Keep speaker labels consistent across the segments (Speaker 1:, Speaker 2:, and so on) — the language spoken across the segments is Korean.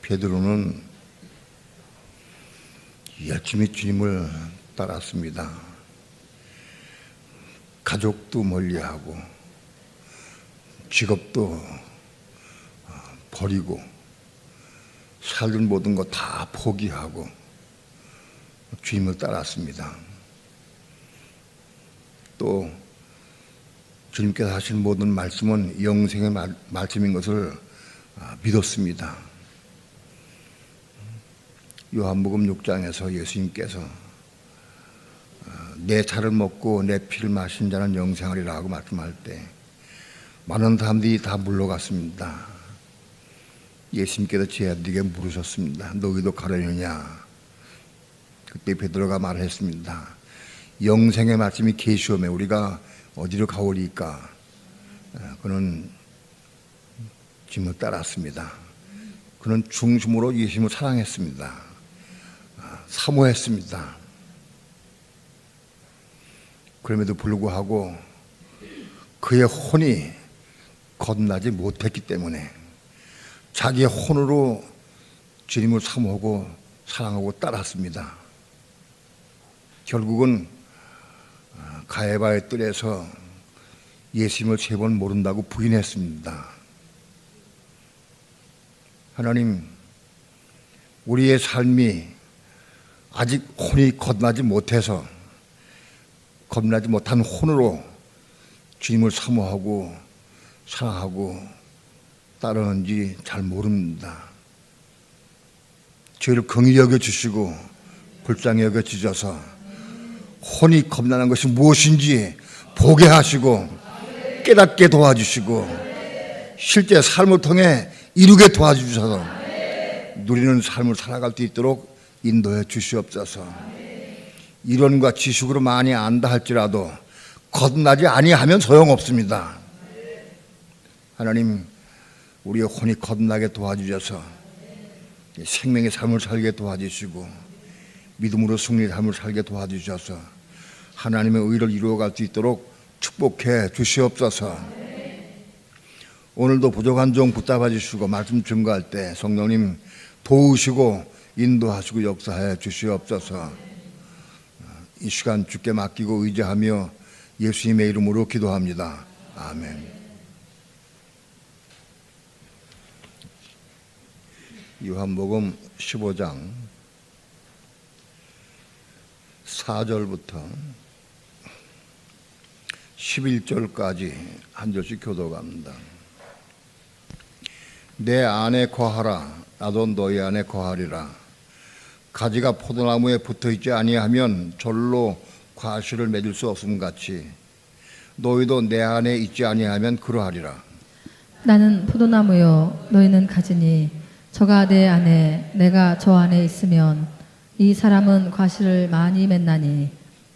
Speaker 1: 베드로는 열심히 주님을 따랐습니다. 가족도 멀리하고 직업도 버리고 살던 모든 거 다 포기하고 주님을 따랐습니다. 또 주님께서 하신 모든 말씀은 영생의 말씀인 것을 믿었습니다. 요한복음 6장에서 예수님께서 내 살을 먹고 내 피를 마신 자는 영생하리라 하고 말씀할 때 많은 사람들이 다 물러갔습니다. 예수님께서 제자들에게 물으셨습니다. 너희도 가려느냐? 그때 베드로가 말했습니다. 영생의 말씀이 계시오매 우리가 어디로 가오리까? 그는 주님을 따랐습니다. 그는 중심으로 예수님을 사랑했습니다. 사모했습니다. 그럼에도 불구하고 그의 혼이 거듭나지 못했기 때문에 자기의 혼으로 주님을 사모하고 사랑하고 따랐습니다. 결국은 가야바의 뜰에서 예수님을 3번 모른다고 부인했습니다. 하나님, 우리의 삶이 아직 혼이 거듭나지 못해서 거듭나지 못한 혼으로 주님을 사모하고 사랑하고 따르는지 잘 모릅니다. 저희를 긍휼히 여겨주시고 불쌍히 여겨주셔서 혼이 겁나는 것이 무엇인지 보게 하시고 깨닫게 도와주시고 실제 삶을 통해 이루게 도와주셔서 누리는 삶을 살아갈 수 있도록 인도해 주시옵소서. 이론과 지식으로 많이 안다 할지라도 거듭나지 아니하면 소용없습니다. 하나님, 우리의 혼이 거듭나게 도와주셔서 생명의 삶을 살게 도와주시고 믿음으로 승리의 삶을 살게 도와주셔서 하나님의 의를 이루어갈 수 있도록 축복해 주시옵소서. 오늘도 부족한 종 붙잡아 주시고 말씀 증거할 때 성령님 도우시고 인도하시고 역사해 주시옵소서. 이 시간 주께 맡기고 의지하며 예수님의 이름으로 기도합니다. 아멘. 요한복음 15장 4절부터 11절까지 한 절씩 교도갑니다. 내 안에 거하라 나도 너희 안에 거하리라. 가지가 포도나무에 붙어있지 아니하면 절로 과실을 맺을 수 없음 같이 너희도 내 안에 있지 아니하면 그러하리라.
Speaker 2: 나는 포도나무요 너희는 가지니 저가 내 안에 내가 저 안에 있으면 이 사람은 과실을 많이 맺나니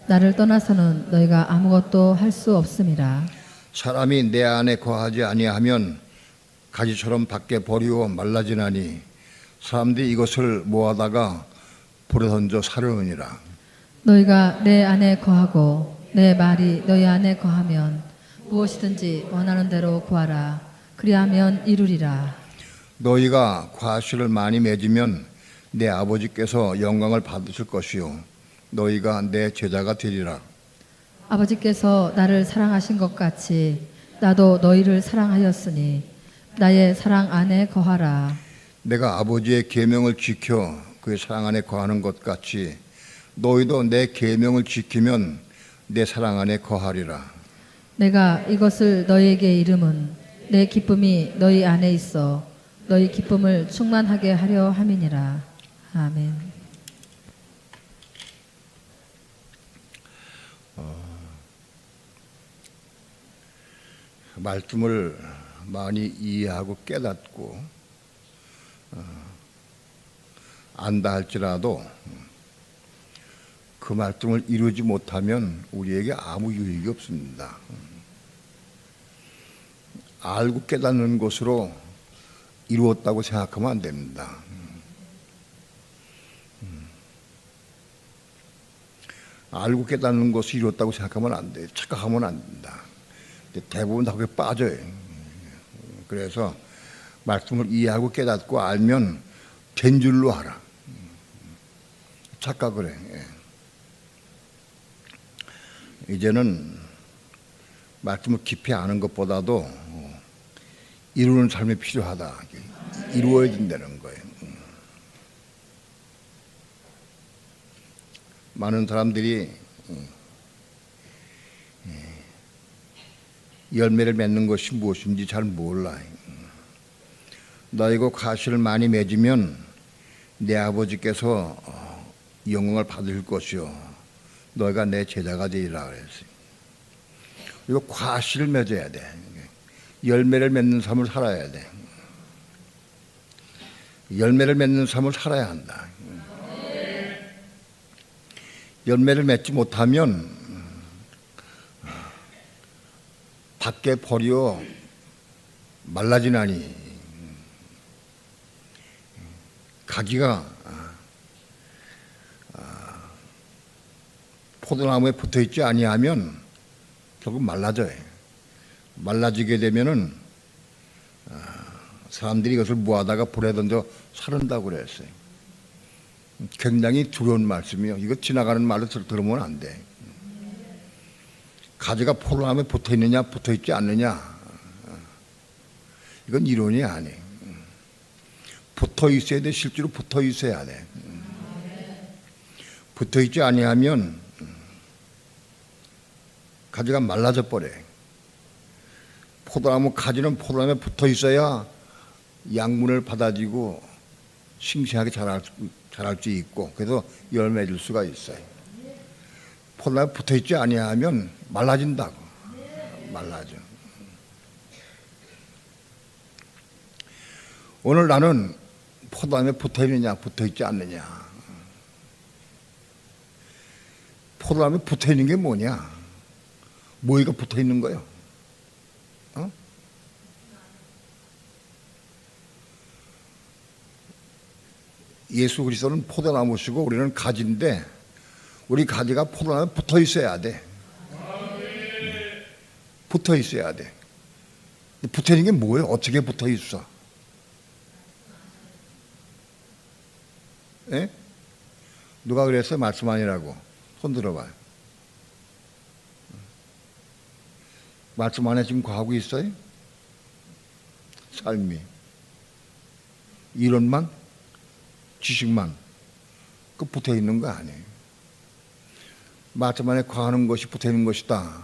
Speaker 2: 나를 떠나서는 너희가 아무것도 할 수 없음이라.
Speaker 1: 사람이 내 안에 거하지 아니하면 가지처럼 밖에 버리고 말라지나니 사람들이 이것을 모아다가 불에 던져 사르느니라.
Speaker 2: 너희가 내 안에 거하고 내 말이 너희 안에 거하면 무엇이든지 원하는 대로 구하라. 그리하면 이루리라.
Speaker 1: 너희가 과실을 많이 맺으면 내 아버지께서 영광을 받으실 것이요 너희가 내 제자가 되리라.
Speaker 2: 아버지께서 나를 사랑하신 것 같이 나도 너희를 사랑하였으니 나의 사랑 안에 거하라.
Speaker 1: 내가 아버지의 계명을 지켜 그의 사랑 안에 거하는 것 같이 너희도 내 계명을 지키면 내 사랑 안에 거하리라.
Speaker 2: 내가 이것을 너희에게 이름은 내 기쁨이 너희 안에 있어 너희 기쁨을 충만하게 하려 함이니라. 아멘.
Speaker 1: 말씀을 많이 이해하고 깨닫고 안다 할지라도 그 말씀을 이루지 못하면 우리에게 아무 유익이 없습니다. 알고 깨닫는 것으로 이루었다고 생각하면 안 됩니다. 알고 깨닫는 것을 이루었다고 생각하면 안 돼요. 착각하면 안 된다. 대부분 다 거기에 빠져요. 그래서 말씀을 이해하고 깨닫고 알면 된 줄로 알아. 착각을 해. 이제는 말씀을 깊이 아는 것보다도 이루는 삶이 필요하다. 이루어진다는 거예요. 많은 사람들이 열매를 맺는 것이 무엇인지 잘 몰라. 너희가 과실을 많이 맺으면 내 아버지께서 영광을 받을 것이요 너희가 내 제자가 되리라 그랬어요. 이거 과실을 맺어야 돼. 열매를 맺는 삶을 살아야 돼. 열매를 맺는 삶을 살아야 한다. 열매를 맺지 못하면 밖에 버려 말라지나니 가지가 포도나무에 붙어있지 아니하면 결국 말라져요. 말라지게 되면은 사람들이 이것을 모아다가 불에 던져 사른다고 그랬어요. 굉장히 두려운 말씀이요. 이거 지나가는 말로 들으면 안 돼. 가지가 포도나무에 붙어있느냐 붙어있지 않느냐 이건 이론이 아니에요. 붙어있어야 돼. 실제로 붙어있어야 돼. 붙어있지 아니하면 가지가 말라져 버려요. 포도나무 가지는 포도나무에 붙어있어야 양분을 받아지고 싱싱하게 자랄 수 있고 그래서 열매 줄 수가 있어요. 포도나무에 붙어있지 아니하면 말라진다고. 말라져. 오늘 나는 포도나무에 붙어있느냐 붙어있지 않느냐. 포도나무에 붙어있는 게 뭐냐. 뭐가 붙어있는 거예요? 예수 그리스도는 포도나무시고 우리는 가지인데 우리 가지가 포도나무에 붙어 있어야 돼. 붙어 있어야 돼. 붙어 있는 게 뭐예요? 어떻게 붙어 있어? 예? 누가 그랬어요? 말씀 아니라고. 손 들어봐요. 말씀 안에 지금 거하고 있어요? 삶이. 이론만? 지식만? 그 붙어 있는 거 아니에요. 말씀 안에 거하는 것이 붙어 있는 것이다.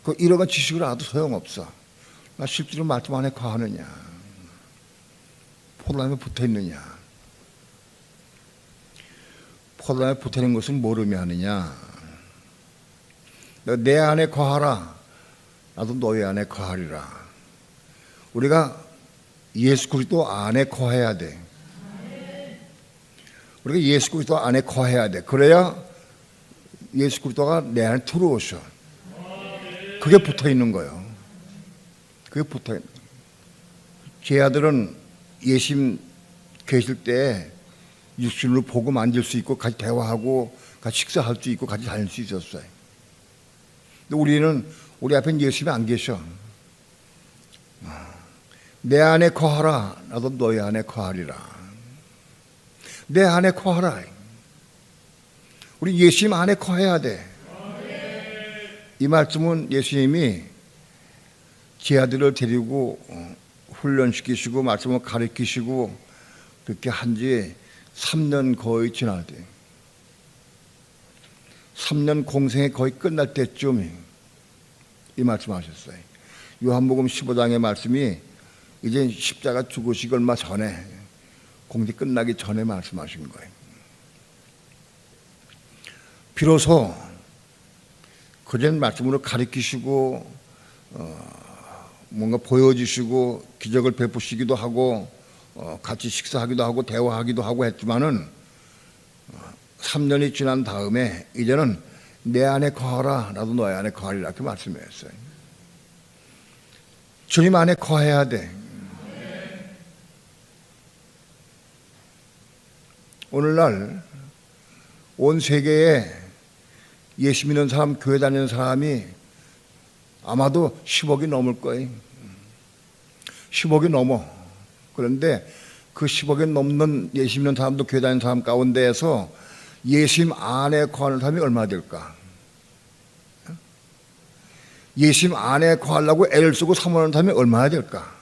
Speaker 1: 그 이러한 지식을 알아도 소용없어. 나 실제로 말씀 안에 거하느냐? 포도나무에 붙어 있느냐? 포도나무에 붙어 있는 것은 모르며 하느냐? 내 안에 거하라. 나도 너희 안에 거하리라. 우리가 예수 그리스도 안에 거해야 돼. 우리가 예수 그리스도 안에 거해야 돼. 그래야 예수 그리스도가 내 안에 들어오셔. 그게 붙어 있는 거예요. 그게 붙어 있는 거예요. 제 아들은 예수님 계실 때 육신으로 보고 만질 수 있고 같이 대화하고 같이 식사할 수 있고 같이 다닐 수 있었어요. 근데 우리는 우리 앞엔 예수님이 안 계셔. 내 안에 거하라. 나도 너희 안에 거하리라. 내 안에 거하라. 우리 예수님 안에 거해야 돼. 이 말씀은 예수님이 제 아들을 데리고 훈련시키시고 말씀을 가르치시고 그렇게 한 지 3년 거의 지날 때 3년 공생이 거의 끝날 때쯤 이 말씀하셨어요. 요한복음 15장의 말씀이 이제 십자가 죽으시기 얼마 전에 공지 끝나기 전에 말씀하신 거예요. 비로소 그전 말씀으로 가르치시고 뭔가 보여주시고 기적을 베푸시기도 하고 같이 식사하기도 하고 대화하기도 하고 했지만은 3년이 지난 다음에 이제는 내 안에 거하라. 나도 너희 안에 거하리라. 이렇게 말씀했어요. 주님 안에 거해야 돼. 오늘날 온 세계에 예수 믿는 사람, 교회 다니는 사람이 아마도 10억이 넘을 거예요. 10억이 넘어. 그런데 그 10억이 넘는 예수 믿는 사람도 교회 다니는 사람 가운데에서 예수님 안에 거하는 사람이 얼마나 될까? 예수님 안에 거하려고 애를 쓰고 사모하는 사람이 얼마나 될까?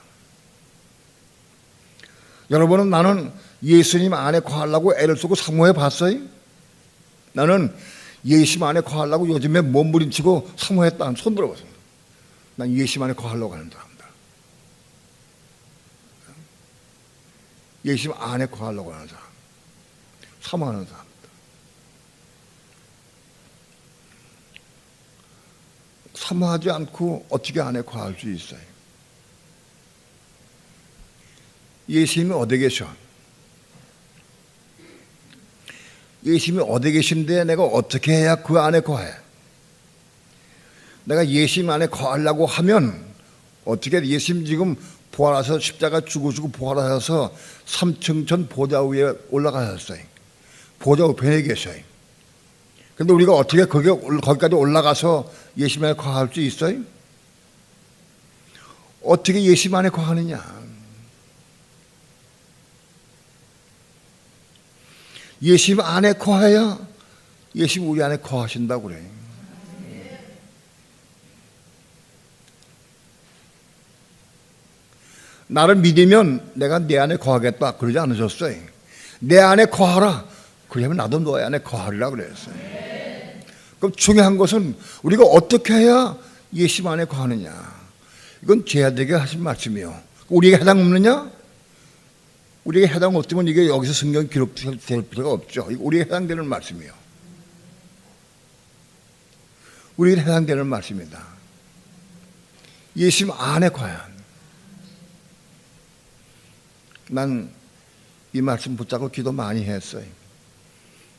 Speaker 1: 여러분은 나는 예수님 안에 거하려고 애를 쓰고 사모해 봤어요? 나는 예수님 안에 거하려고 요즘에 몸부림치고 사모했다. 손 들어보세요. 난 예수님 안에 거하려고 하는 사람들. 예수님 안에 거하려고 하는 사람. 사모하는 사람들. 사모하지 않고 어떻게 안에 거할 수 있어요? 예수님이 어디 계셔? 예수님이 어디 계신데 내가 어떻게 해야 그 안에 거해? 내가 예수님 안에 거하려고 하면 어떻게 예수님 지금 부활하셔서 십자가 죽으시고 부활하셔서 삼층천 보좌 위에 올라가셨어요. 보좌 우편에 계셔요. 그런데 우리가 어떻게 거기까지 올라가서 예수님 안에 거할 수 있어요? 어떻게 예수님 안에 거하느냐? 예수님 안에 거해야 예수님 우리 안에 거하신다고 그래요. 나를 믿으면 내가 내 안에 거하겠다 그러지 않으셨어요. 내 안에 거하라. 그러면 나도 너의 안에 거하리라 그랬어요. 그럼 중요한 것은 우리가 어떻게 해야 예수님 안에 거하느냐. 이건 제자들에게 하신 말씀이요. 우리에게 해당 없느냐? 우리에게 해당 없으면 이게 여기서 성경 기록될 필요가 없죠. 우리에게 해당되는 말씀이요. 우리에게 해당되는 말씀입니다. 예수님 안에 거야. 난 이 말씀 붙잡고 기도 많이 했어요.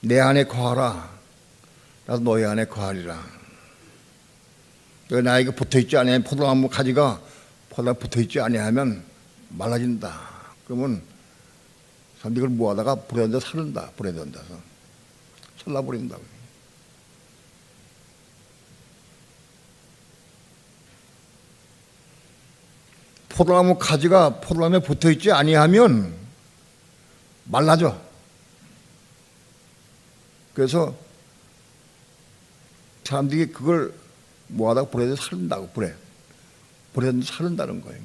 Speaker 1: 내 안에 거하라. 나도 너희 안에 거하리라. 나에게 붙어있지 아니하면 포도나무 가지가 포도나무에 붙어있지 아니하면 말라진다. 그러면 사람들이 이걸 모아다가 불에 던져 사른다. 불에 던져서 설라버린다고. 포도나무 가지가 포도나무에 붙어있지 아니하면 말라져. 그래서 사람들이 그걸 모아다가 불에 던져 사른다고. 불에 던져 사른다는 거예요.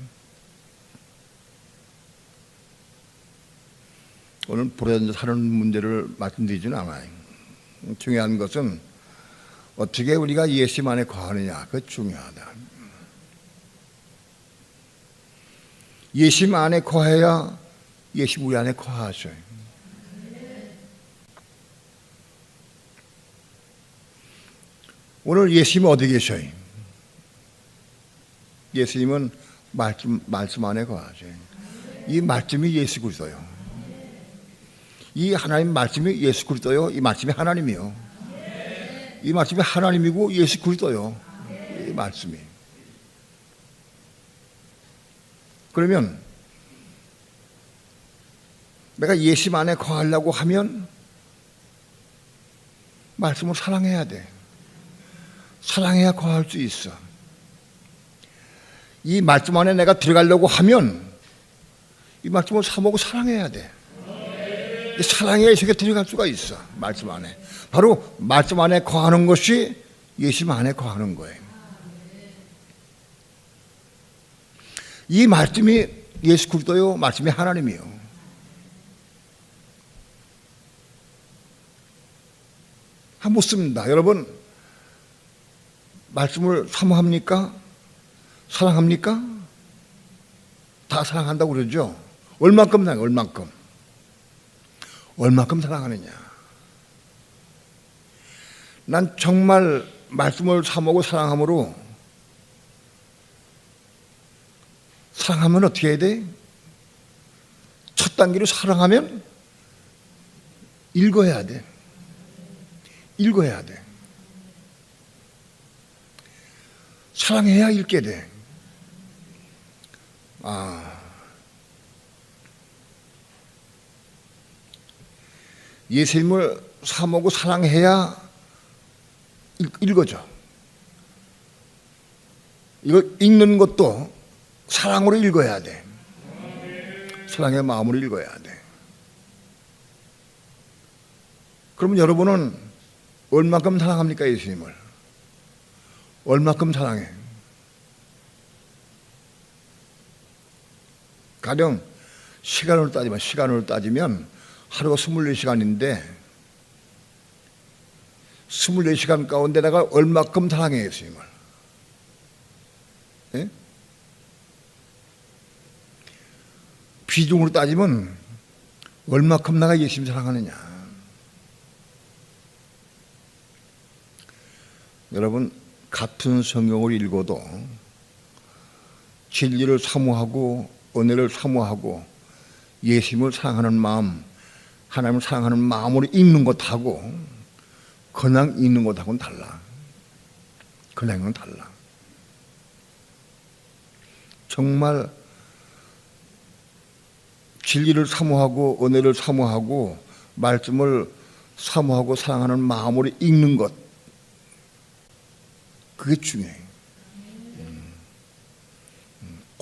Speaker 1: 오늘 불에 던져 사는 문제를 말씀드리지는 않아요. 중요한 것은 어떻게 우리가 예수님 안에 거하느냐. 그게 중요하다. 예수님 안에 거해야 예수님 우리 안에 거하셔요. 오늘 예수님은 어디 계셔요? 예수님은 말씀 안에 거하셔요. 이 말씀이 예수 그리스도요. 이 하나님 말씀이 예수 그리스도요. 이 말씀이 하나님이요. 이 말씀이 하나님이고 예수 그리스도요. 이 말씀이. 그러면 내가 예수님 안에 거하려고 하면 말씀을 사랑해야 돼. 사랑해야 거할 수 있어. 이 말씀 안에 내가 들어가려고 하면 이 말씀을 사모고 사랑해야 돼. 사랑해야 이 세계에 들어갈 수가 있어. 말씀 안에. 바로 말씀 안에 거하는 것이 예수님 안에 거하는 거예요. 이 말씀이 예수 그리스도요. 말씀이 하나님이요. 한번 묻습니다. 여러분 말씀을 사모합니까? 사랑합니까? 다 사랑한다고 그러죠. 얼만큼 사랑해? 얼만큼 사랑하느냐. 난 정말 말씀을 사모하고 사랑함으로 사랑하면 어떻게 해야 돼? 첫 단계로 사랑하면 읽어야 돼. 읽어야 돼. 사랑해야 읽게 돼. 예수님을 사모하고 사랑해야 읽어져. 이거 읽는 것도 사랑으로 읽어야 돼. 사랑의 마음으로 읽어야 돼. 그러면 여러분은 얼마큼 사랑합니까? 예수님을 얼마큼 사랑해? 가령 시간으로 따지면 하루가 24시간인데 24시간 가운데 내가 얼마큼 사랑해 예수님을? 예? 비중으로 따지면 얼마큼 내가 예수님 사랑하느냐? 여러분, 같은 성경을 읽어도 진리를 사모하고 은혜를 사모하고 예수님을 사랑하는 마음, 하나님을 사랑하는 마음으로 읽는 것하고 그냥 읽는 것하고는 달라. 그냥은 달라. 정말 진리를 사모하고 은혜를 사모하고 말씀을 사모하고 사랑하는 마음으로 읽는 것, 그게 중요해.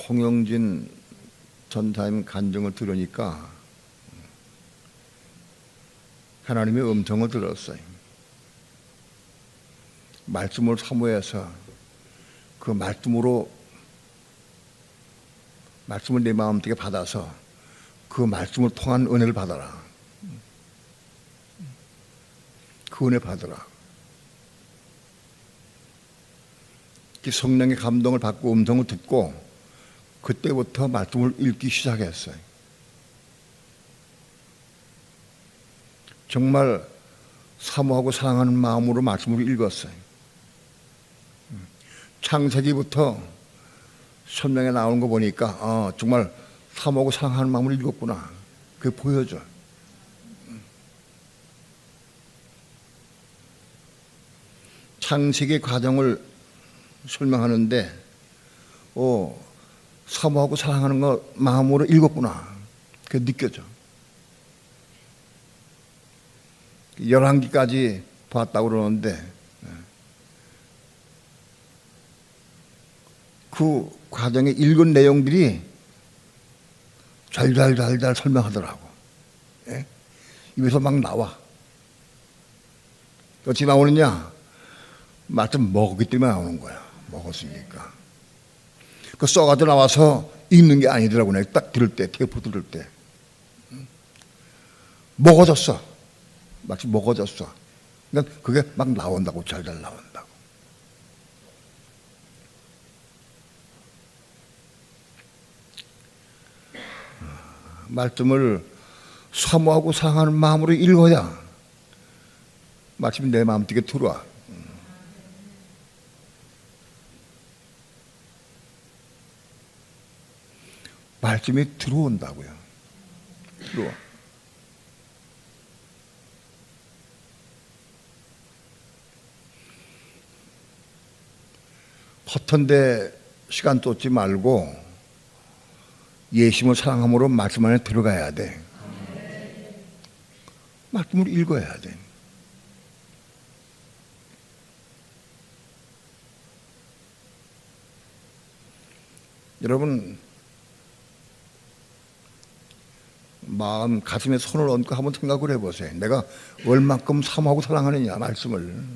Speaker 1: 홍영진 전사님 간증을 들으니까 하나님의 음성을 들었어요. 말씀을 사모해서 그 말씀을 내 마음속에 받아서 그 말씀을 통한 은혜를 받아라. 그 은혜 받으라. 성령의 감동을 받고 음성을 듣고 그때부터 말씀을 읽기 시작했어요. 정말 사모하고 사랑하는 마음으로 말씀을 읽었어요. 창세기부터 설명에 나오는 거 보니까 정말 사모하고 사랑하는 마음으로 읽었구나. 그게 보여져. 창세기의 과정을 설명하는데 사모하고 사랑하는 거 마음으로 읽었구나. 그게 느껴져. 11기까지 봤다고 그러는데 그 과정에 읽은 내용들이 잘 설명하더라고. 예? 입에서 막 나와. 어찌 나오느냐? 말씀 먹었기 때문에 나오는 거야. 먹었으니까. 그 써가지고 나와서 읽는 게 아니더라고. 내가 딱 들을 때, 테이프 들을 때. 먹어졌어. 마치 먹어졌어. 그러니까 그게 막 나온다고. 잘 나온다고. 말씀을 사모하고 사랑하는 마음으로 읽어야 마침 내 마음속에 들어와. 말씀이 들어온다고요. 들어와. 허튼데 시간 쫓지 말고 예수님을 사랑함으로 말씀 안에 들어가야 돼. 말씀을 읽어야 돼. 여러분, 마음 가슴에 손을 얹고 한번 생각을 해보세요. 내가 얼만큼 사모하고 사랑하느냐, 말씀을.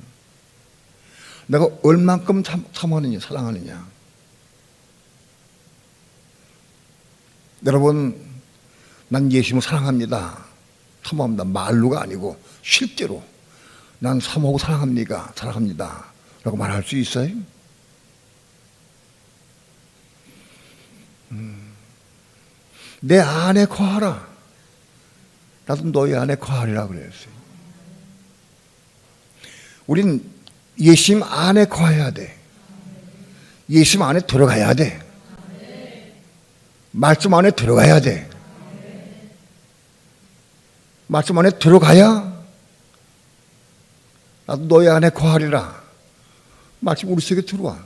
Speaker 1: 내가 얼만큼 사모하느냐, 사랑하느냐. 여러분, 난 예수님을 사랑합니다. 사모합니다. 말로가 아니고 실제로 난 사모하고 사랑합니다. 라고 말할 수 있어요? 내 안에 거하라. 나도 너희 안에 거하리라 그랬어요. 우린 예수님 안에 거해야 돼. 예수님 안에 들어가야 돼. 말씀 안에 들어가야 돼. 말씀 안에 들어가야 나도 너희 안에 거하리라. 말씀 우리 속에 들어온다.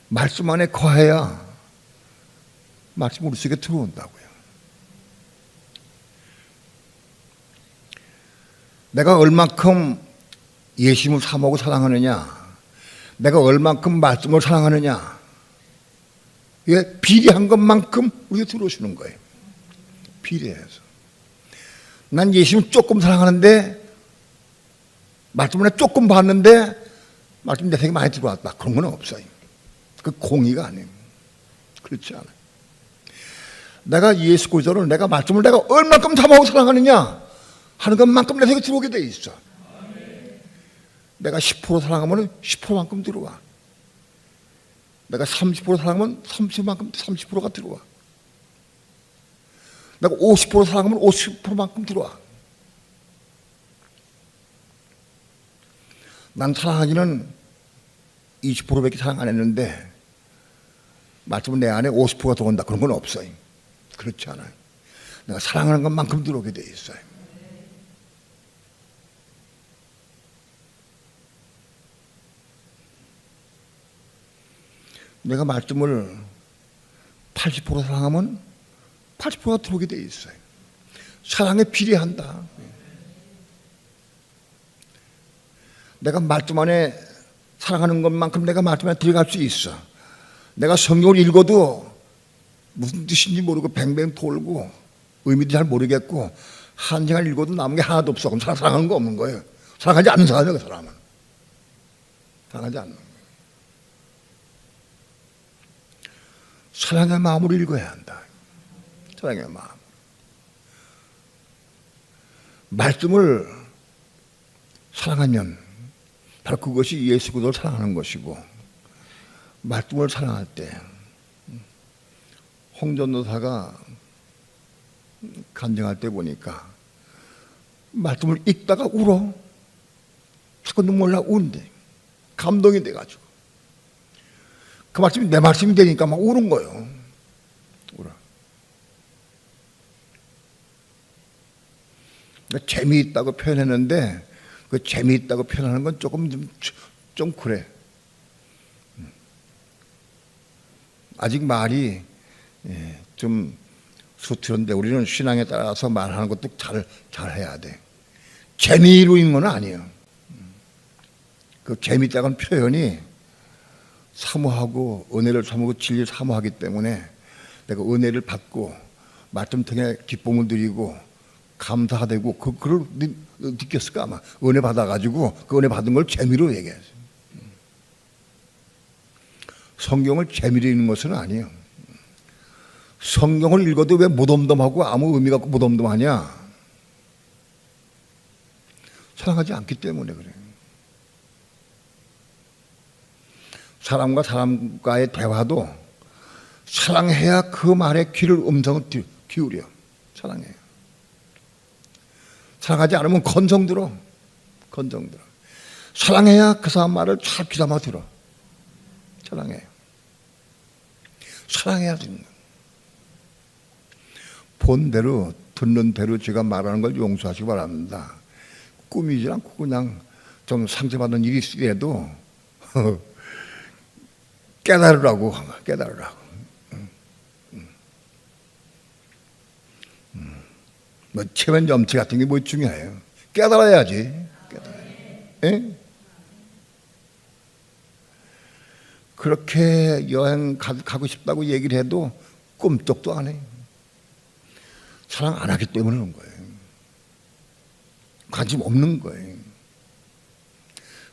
Speaker 1: 말씀 안에 거해야 말씀 우리 속에 들어온다고요. 내가 얼만큼 예수님을 사모하고 사랑하느냐, 내가 얼만큼 말씀을 사랑하느냐. 이게 비례한 것만큼 우리가 들어오시는 거예요. 비례해서. 난 예수님 조금 사랑하는데 말씀을 조금 봤는데 말씀 내 생각에 많이 들어왔다. 그런 건 없어요. 그 공의가 아니에요. 그렇지 않아요. 내가 예수 그리스도를 내가 말씀을 내가 얼만큼 담아오고 사랑하느냐 하는 것만큼 내 생각에 들어오게 돼 있어. 내가 10% 사랑하면 10%만큼 들어와. 내가 30% 사랑하면 30만큼 30%가 들어와. 내가 50% 사랑하면 50%만큼 들어와. 난 사랑하기는 20%밖에 사랑 안 했는데 말씀은 내 안에 50%가 들어온다. 그런 건 없어요. 그렇지 않아요. 내가 사랑하는 것만큼 들어오게 돼 있어요. 내가 말씀을 80% 사랑하면 80%가 들어오게 돼 있어요. 사랑에 비례한다. 내가 말씀 안에 사랑하는 것만큼 내가 말씀 안에 들어갈 수 있어. 내가 성경을 읽어도 무슨 뜻인지 모르고 뱅뱅 돌고 의미도 잘 모르겠고 한 시간 읽어도 남은 게 하나도 없어. 그럼 사랑하는 거 없는 거예요. 사랑하지 않는 사람이야, 그 사람은. 사랑하지 않는 거예요. 사랑의 마음으로 읽어야 한다. 사랑의 마음. 말씀을 사랑하면 바로 그것이 예수 그리스도를 사랑하는 것이고, 말씀을 사랑할 때 홍전도사가 간증할 때 보니까 말씀을 읽다가 울어. 자꾸 눈물 나 우는데 감동이 돼가지고 그 말씀이 내 말씀이 되니까 막 우는 거예요. 울어. 그러니까 재미있다고 표현했는데 그 재미있다고 표현하는 건 조금 좀 그래. 아직 말이 좀 수트런데 우리는 신앙에 따라서 말하는 것도 잘 해야 돼. 재미로 있는 건 아니에요. 그 재미있다는 표현이 사모하고 은혜를 사모하고 진리를 사모하기 때문에 내가 은혜를 받고 말씀 통해 기쁨을 드리고 감사되고 그걸 느꼈을까 아마. 은혜 받아가지고 그 은혜 받은 걸 재미로 얘기해요. 성경을 재미로 읽는 것은 아니에요. 성경을 읽어도 왜 무덤덤하고 아무 의미가 없고 무덤덤하냐? 사랑하지 않기 때문에 그래요. 사람과 사람과의 대화도 사랑해야 그 말에 음성을 기울여. 사랑해요. 사랑하지 않으면 건성 들어. 사랑해야 그 사람 말을 잘 귀담아 들어. 사랑해요. 사랑해야 듣는. 본대로 듣는 대로 제가 말하는 걸 용서하시기 바랍니다. 꾸미지 않고 그냥 좀 상처받는 일이 있어도 깨달으라고. 뭐 체면 염치 같은 게 뭐 중요해요. 깨달아야지. 예? 그렇게 여행 가고 싶다고 얘기를 해도 꿈쩍도 안 해. 사랑 안 하기 때문에 그런 거예요. 관심 없는 거예요.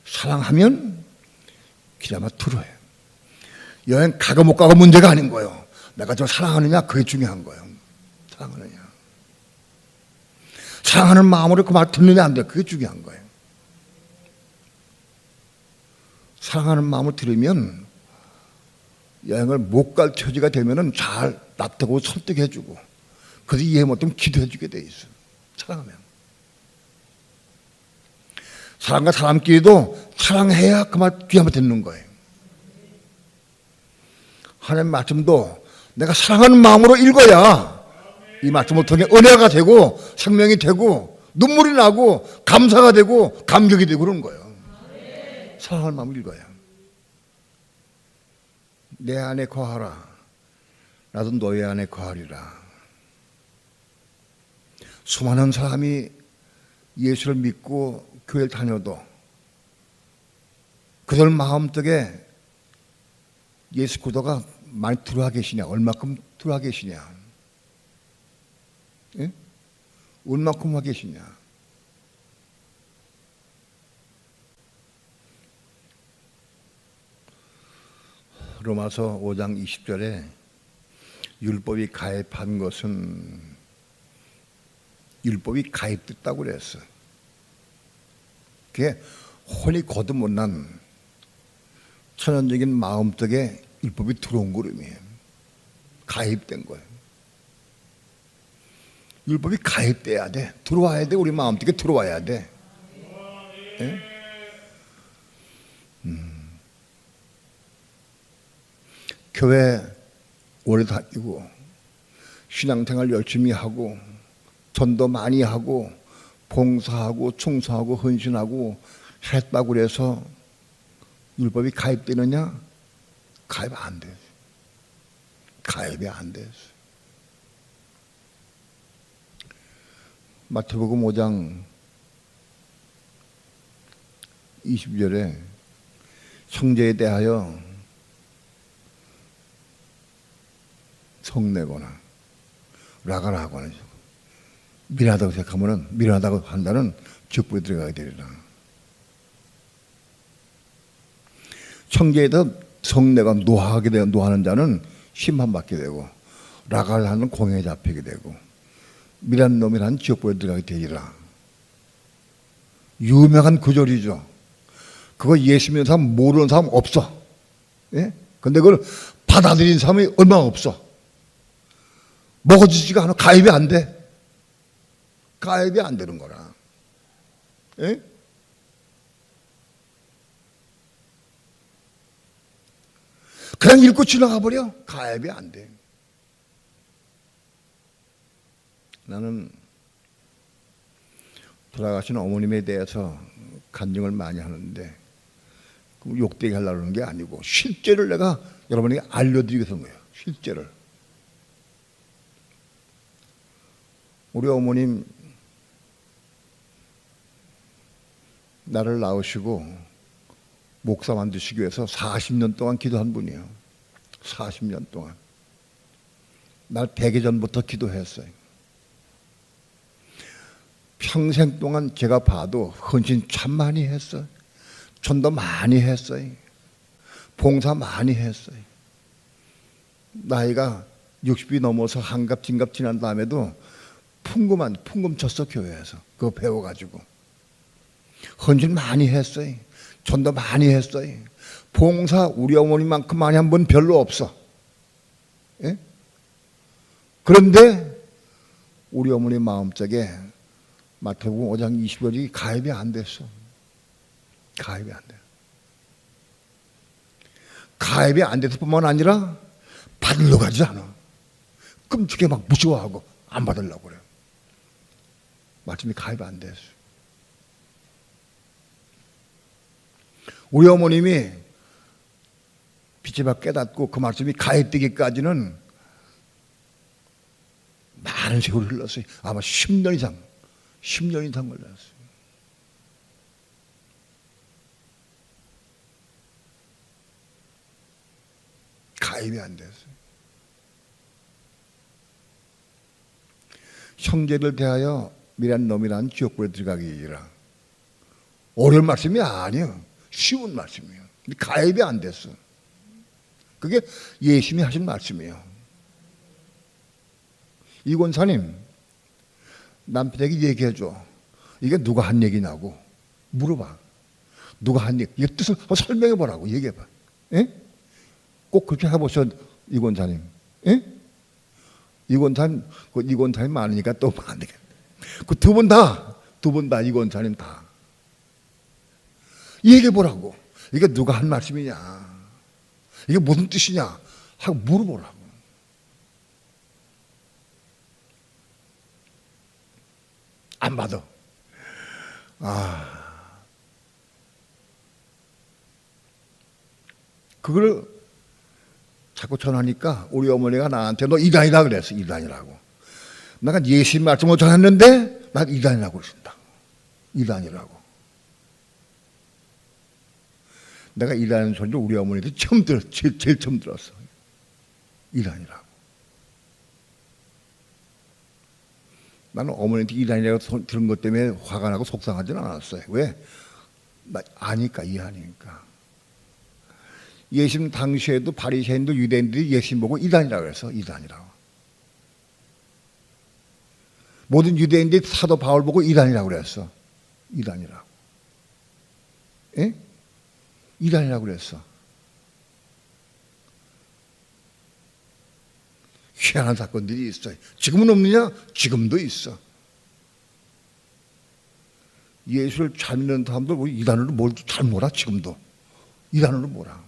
Speaker 1: 사랑하면 귀담아 들어요. 여행 가고 못 가고 문제가 아닌 거예요. 내가 저 사랑하느냐 그게 중요한 거예요. 사랑하느냐. 사랑하는 마음으로 그 말 듣느냐 안 돼. 그게 중요한 거예요. 사랑하는 마음을 들으면 여행을 못 갈 처지가 되면은 잘 납득하고 설득해주고 그래서 이해 못하면 기도해주게 돼 있어. 사랑하면. 사람과 사람끼리도 사랑해야 그 말 귀 한번 듣는 거예요. 하나님 말씀도 내가 사랑하는 마음으로 읽어야 이 말씀을 통해 은혜가 되고 생명이 되고 눈물이 나고 감사가 되고 감격이 되고 그런 거예요. 사랑하는 마음을 읽어야. 내 안에 거하라. 나도 너희 안에 거하리라. 수많은 사람이 예수를 믿고 교회를 다녀도 그들 마음속에 예수 그리스도가 많이 들어와 계시냐? 얼마큼 들어와 계시냐? 예? 얼마큼 와 계시냐? 로마서 5장 20절에 율법이 가입한 것은 율법이 가입됐다고 그랬어. 그게 혼이 거듭못난 천연적인 마음속에 율법이 들어온 거름이에요. 가입된 거예요. 율법이 가입돼야 돼. 들어와야 돼. 우리 마음속에 들어와야 돼. 예? 교회 오래 다니고 신앙생활 열심히 하고 전도 많이 하고 봉사하고 충성하고 헌신하고 했다고 그래서 율법이 가입되느냐? 가입 안 돼. 가입이 안 돼. 마태복음 5장 20절에 형제에 대하여 성내거나 라가라 하거나 미련하다고 생각하면은 미련하다고 한다는 지옥불에 들어가게 되리라. 형제에 대해 성내가 노하게 되고 노하는 자는 심판받게 되고 라가를 하는 공회에 잡히게 되고 미란 놈이라는 지옥불에 들어가게 되리라. 유명한 구절이죠. 그거 예수 믿는 사람 모르는 사람 없어. 예? 근데 그걸 받아들인 사람이 얼마나 없어. 먹어지지가 않아. 가입이 안 돼. 가입이 안 되는 거라. 예? 그냥 읽고 지나가 버려. 가입이 안 돼. 나는 돌아가신 어머님에 대해서 간증을 많이 하는데 욕되게 하려고 하는 게 아니고 실제를 내가 여러분에게 알려드리기 위해서 거예요. 실제를. 우리 어머님 나를 낳으시고 목사 만드시기 위해서 40년 동안 기도한 분이에요. 40년 동안. 날 100일 전부터 기도했어요. 평생 동안 제가 봐도 헌신 참 많이 했어요. 전도 많이 했어요. 봉사 많이 했어요. 나이가 60이 넘어서 한갑 진갑 지난 다음에도 풍금 쳤어. 교회에서 그거 배워가지고 헌신 많이 했어요. 전도 많이 했어요. 봉사 우리 어머니만큼 많이 한 분 별로 없어. 예? 그런데 우리 어머니 마음속에 마태복음 5장 20절이 가입이 안 됐어. 가입이 안 돼. 가입이 안 됐을 뿐만 아니라 받으려고 하지 않아. 끔찍하게 막 무서워하고 안 받으려고 그래. 말씀이 가입이 안 됐어. 우리 어머님이 빛의 밥 깨닫고 그 말씀이 가입되기까지는 많은 세월이 흘렀어요. 아마 10년 이상 걸렸어요. 가입이 안 됐어요. 형제를 대하여 미란 놈이란 지옥불에 들어가기 이라. 어려운 말씀이 아니에요. 쉬운 말씀이에요. 근데 가입이 안 됐어. 그게 예수님이 하신 말씀이에요. 이 권사님, 남편에게 얘기해줘. 이게 누가 한 얘기냐고 물어봐. 누가 한 얘기, 이 뜻을 설명해보라고 얘기해봐. 예? 꼭 그렇게 해보셔, 이 권사님. 예? 이 권사님 많으니까 또 안 되겠네. 그 두 분 다, 이 권사님 다. 얘기해보라고. 이게 누가 한 말씀이냐. 이게 무슨 뜻이냐. 하고 물어보라고. 안 받아. 그걸 자꾸 전하니까 우리 어머니가 나한테 너 이단이다 그랬어. 이단이라고. 내가 예수 말씀을 전했는데 난 이단이라고 그러신다. 이단이라고. 내가 이단이라는 소리를 우리 어머니도 처음 제일 처음 들었어. 이단이라고. 나는 어머니한테 이단이라고 들은 것 때문에 화가 나고 속상하진 않았어요. 왜? 아니까, 이해하니까. 예수님 당시에도 바리새인들 유대인들이 예수님 보고 이단이라고 그랬어. 이단이라고. 모든 유대인들이 사도 바울 보고 이단이라고 그랬어. 이단이라고. 예? 이단이라고 그랬어. 희한한 사건들이 있어요. 지금은 없느냐? 지금도 있어. 예수를 잘 믿는 사람들 이단으로 뭘 잘 몰아. 지금도 이단으로 몰아.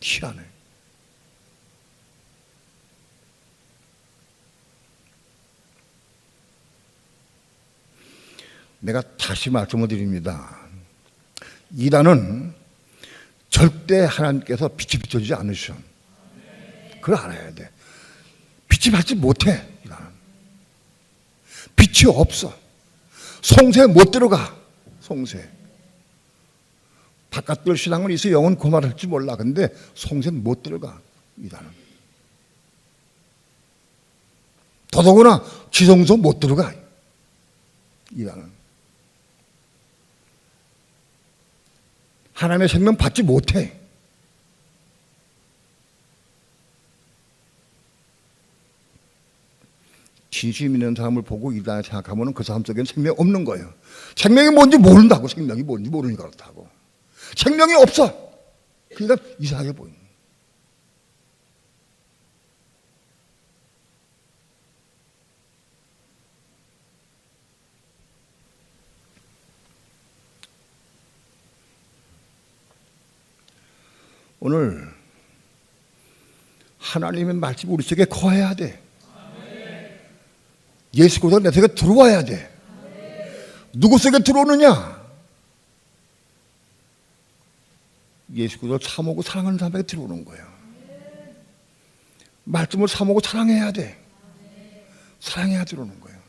Speaker 1: 희한해. 내가 다시 말씀을 드립니다. 이단은 절대 하나님께서 빛이 비춰주지 않으셔. 그걸 알아야 돼. 빛이 받지 못해. 이단은 빛이 없어. 송세에 못 들어가. 송세. 바깥들 신앙은 있어. 영은 그 말을 할지 몰라. 근데 송세는 못 들어가. 이단은. 더더구나 지성소 못 들어가. 이단은. 하나님의 생명 받지 못해. 진심 있는 사람을 보고 이단을 생각하면 그 사람 속에는 생명이 없는 거예요. 생명이 뭔지 모른다고. 생명이 뭔지 모르니까 그렇다고. 생명이 없어. 그러니까 이상하게 보이는 거예요. 오늘 하나님의 말씀이 우리 속에 거해야 돼. 예수 그리스도가 내 속에 들어와야 돼. 누구 속에 들어오느냐? 예수 그리스도를 사모하고 사랑하는 사람에게 들어오는 거예요. 말씀을 사모하고 사랑해야 돼. 사랑해야 들어오는 거예요.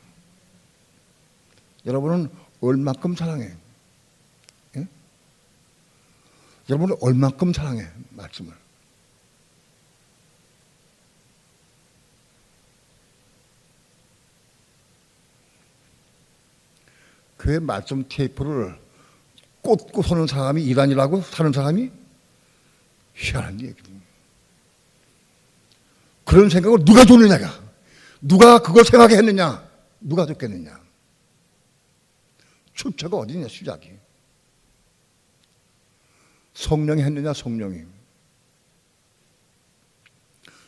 Speaker 1: 여러분은 얼만큼 사랑해? 예? 여러분은 얼만큼 사랑해? 말씀을. 교회 말씀 테이프를 꽂고 서는 사람이 이단이라고 사는 사람이 희한한 얘기입니다. 그런 생각을 누가 줬느냐가, 누가 그걸 생각해 했느냐, 누가 줬겠느냐. 출처가 어디냐, 시작이. 성령이 했느냐, 성령이.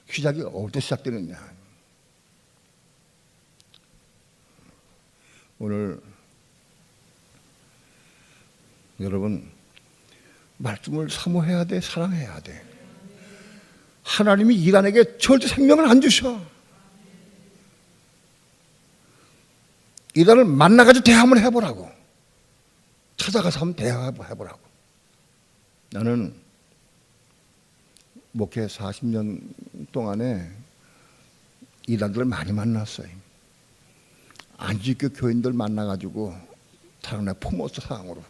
Speaker 1: 시작이 어디서 시작되느냐. 오늘 여러분 말씀을 사모해야 돼. 사랑해야 돼. 하나님이 이단에게 절대 생명을 안 주셔. 이단을 만나가지고 대화 한번 해보라고. 찾아가서 한번 대화해보라고. 나는 목회 40년 동안에 이단들을 많이 만났어요. 안지교 교인들 만나가지고 다른 애 품었어. 사랑으로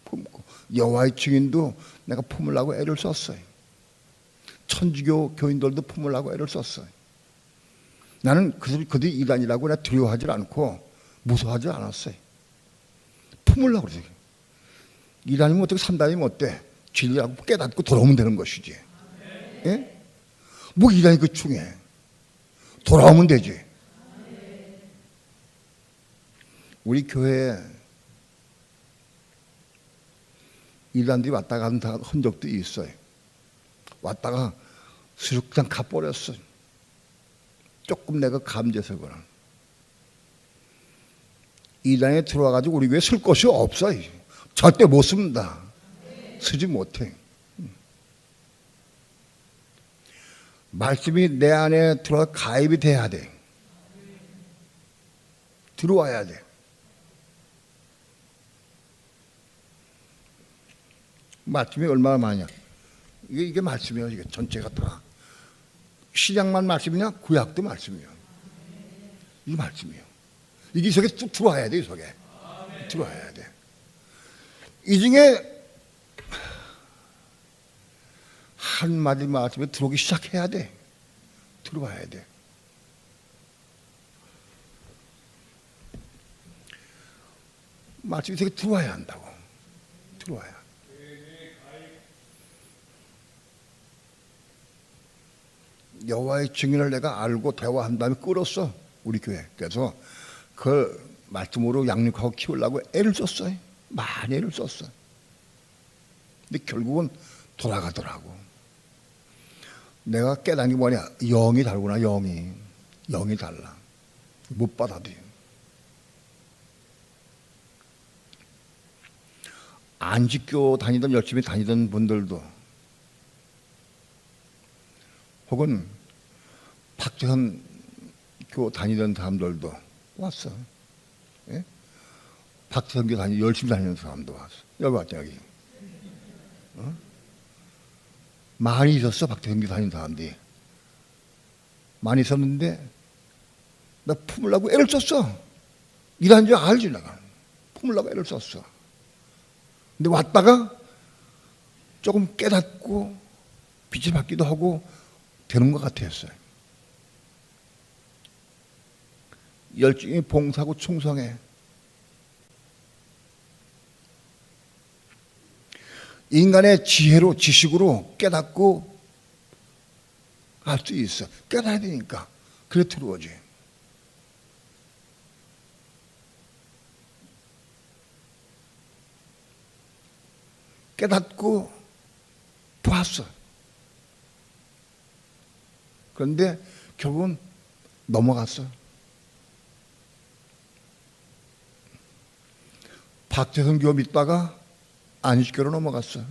Speaker 1: 품고, 여호와의 증인도 내가 품으려고 애를 썼어요. 천주교 교인들도 품으려고 애를 썼어요. 나는 그들이 이단이라고 내가 두려워하지 않고 무서워하지 않았어요. 품으려고 그러지. 이단이면 어떻게, 삼단이면 어때? 진리하고 깨닫고 돌아오면 되는 것이지. 예? 뭐 이단이 그 중에 돌아오면 되지. 우리 교회에 이단들이 왔다 간 흔적도 있어요. 왔다가 스르륵 그냥 가버렸어. 조금 내가 감지해서 그런. 이단에 들어와가지고 우리 교회에 쓸 것이 없어. 절대 못 씁니다. 쓰지 못해. 말씀이 내 안에 들어와 가입이 돼야 돼. 들어와야 돼. 말씀이 얼마나 많냐. 이게 말씀이에요. 이게 전체가 다. 신약만 말씀이냐? 구약도 말씀이에요. 이게 말씀이에요. 이게 이 속에 쭉 들어와야 돼. 이 속에 들어와야 돼. 이 중에 한마디 말씀에 들어오기 시작해야 돼. 들어와야 돼. 말씀이 되게 들어와야 한다고. 들어와야. 여호와의 증인을 내가 알고 대화한 다음에 끌었어. 우리 교회. 그래서 그 말씀으로 양육하고 키우려고 애를 썼어요. 많이 애를 썼어. 근데 결국은 돌아가더라고. 내가 깨달은 게 뭐냐? 영이 다르구나. 영이 달라. 못 받아들여. 안식교 다니던 열심히 다니던 분들도 혹은 박재선 교 다니던 사람들도 왔어. 예? 박재선 교 열심히 다니는 사람도 왔어. 여기 왔죠, 여기. 많이 있었어, 박재선 교 다니는 사람들이. 많이 있었는데 나 품으려고 애를 썼어. 일하는 줄 알지 내가. 품으려고 애를 썼어. 근데 왔다가 조금 깨닫고 빛을 받기도 하고 되는 것 같았어요. 열심히 봉사하고 충성해. 인간의 지혜로 지식으로 깨닫고 알 수 있어. 깨달아야 되니까. 그래 들어오지. 깨닫고 보았어. 그런데 결국은 넘어갔어. 박재선 교회 믿다가 안식교로 넘어갔어.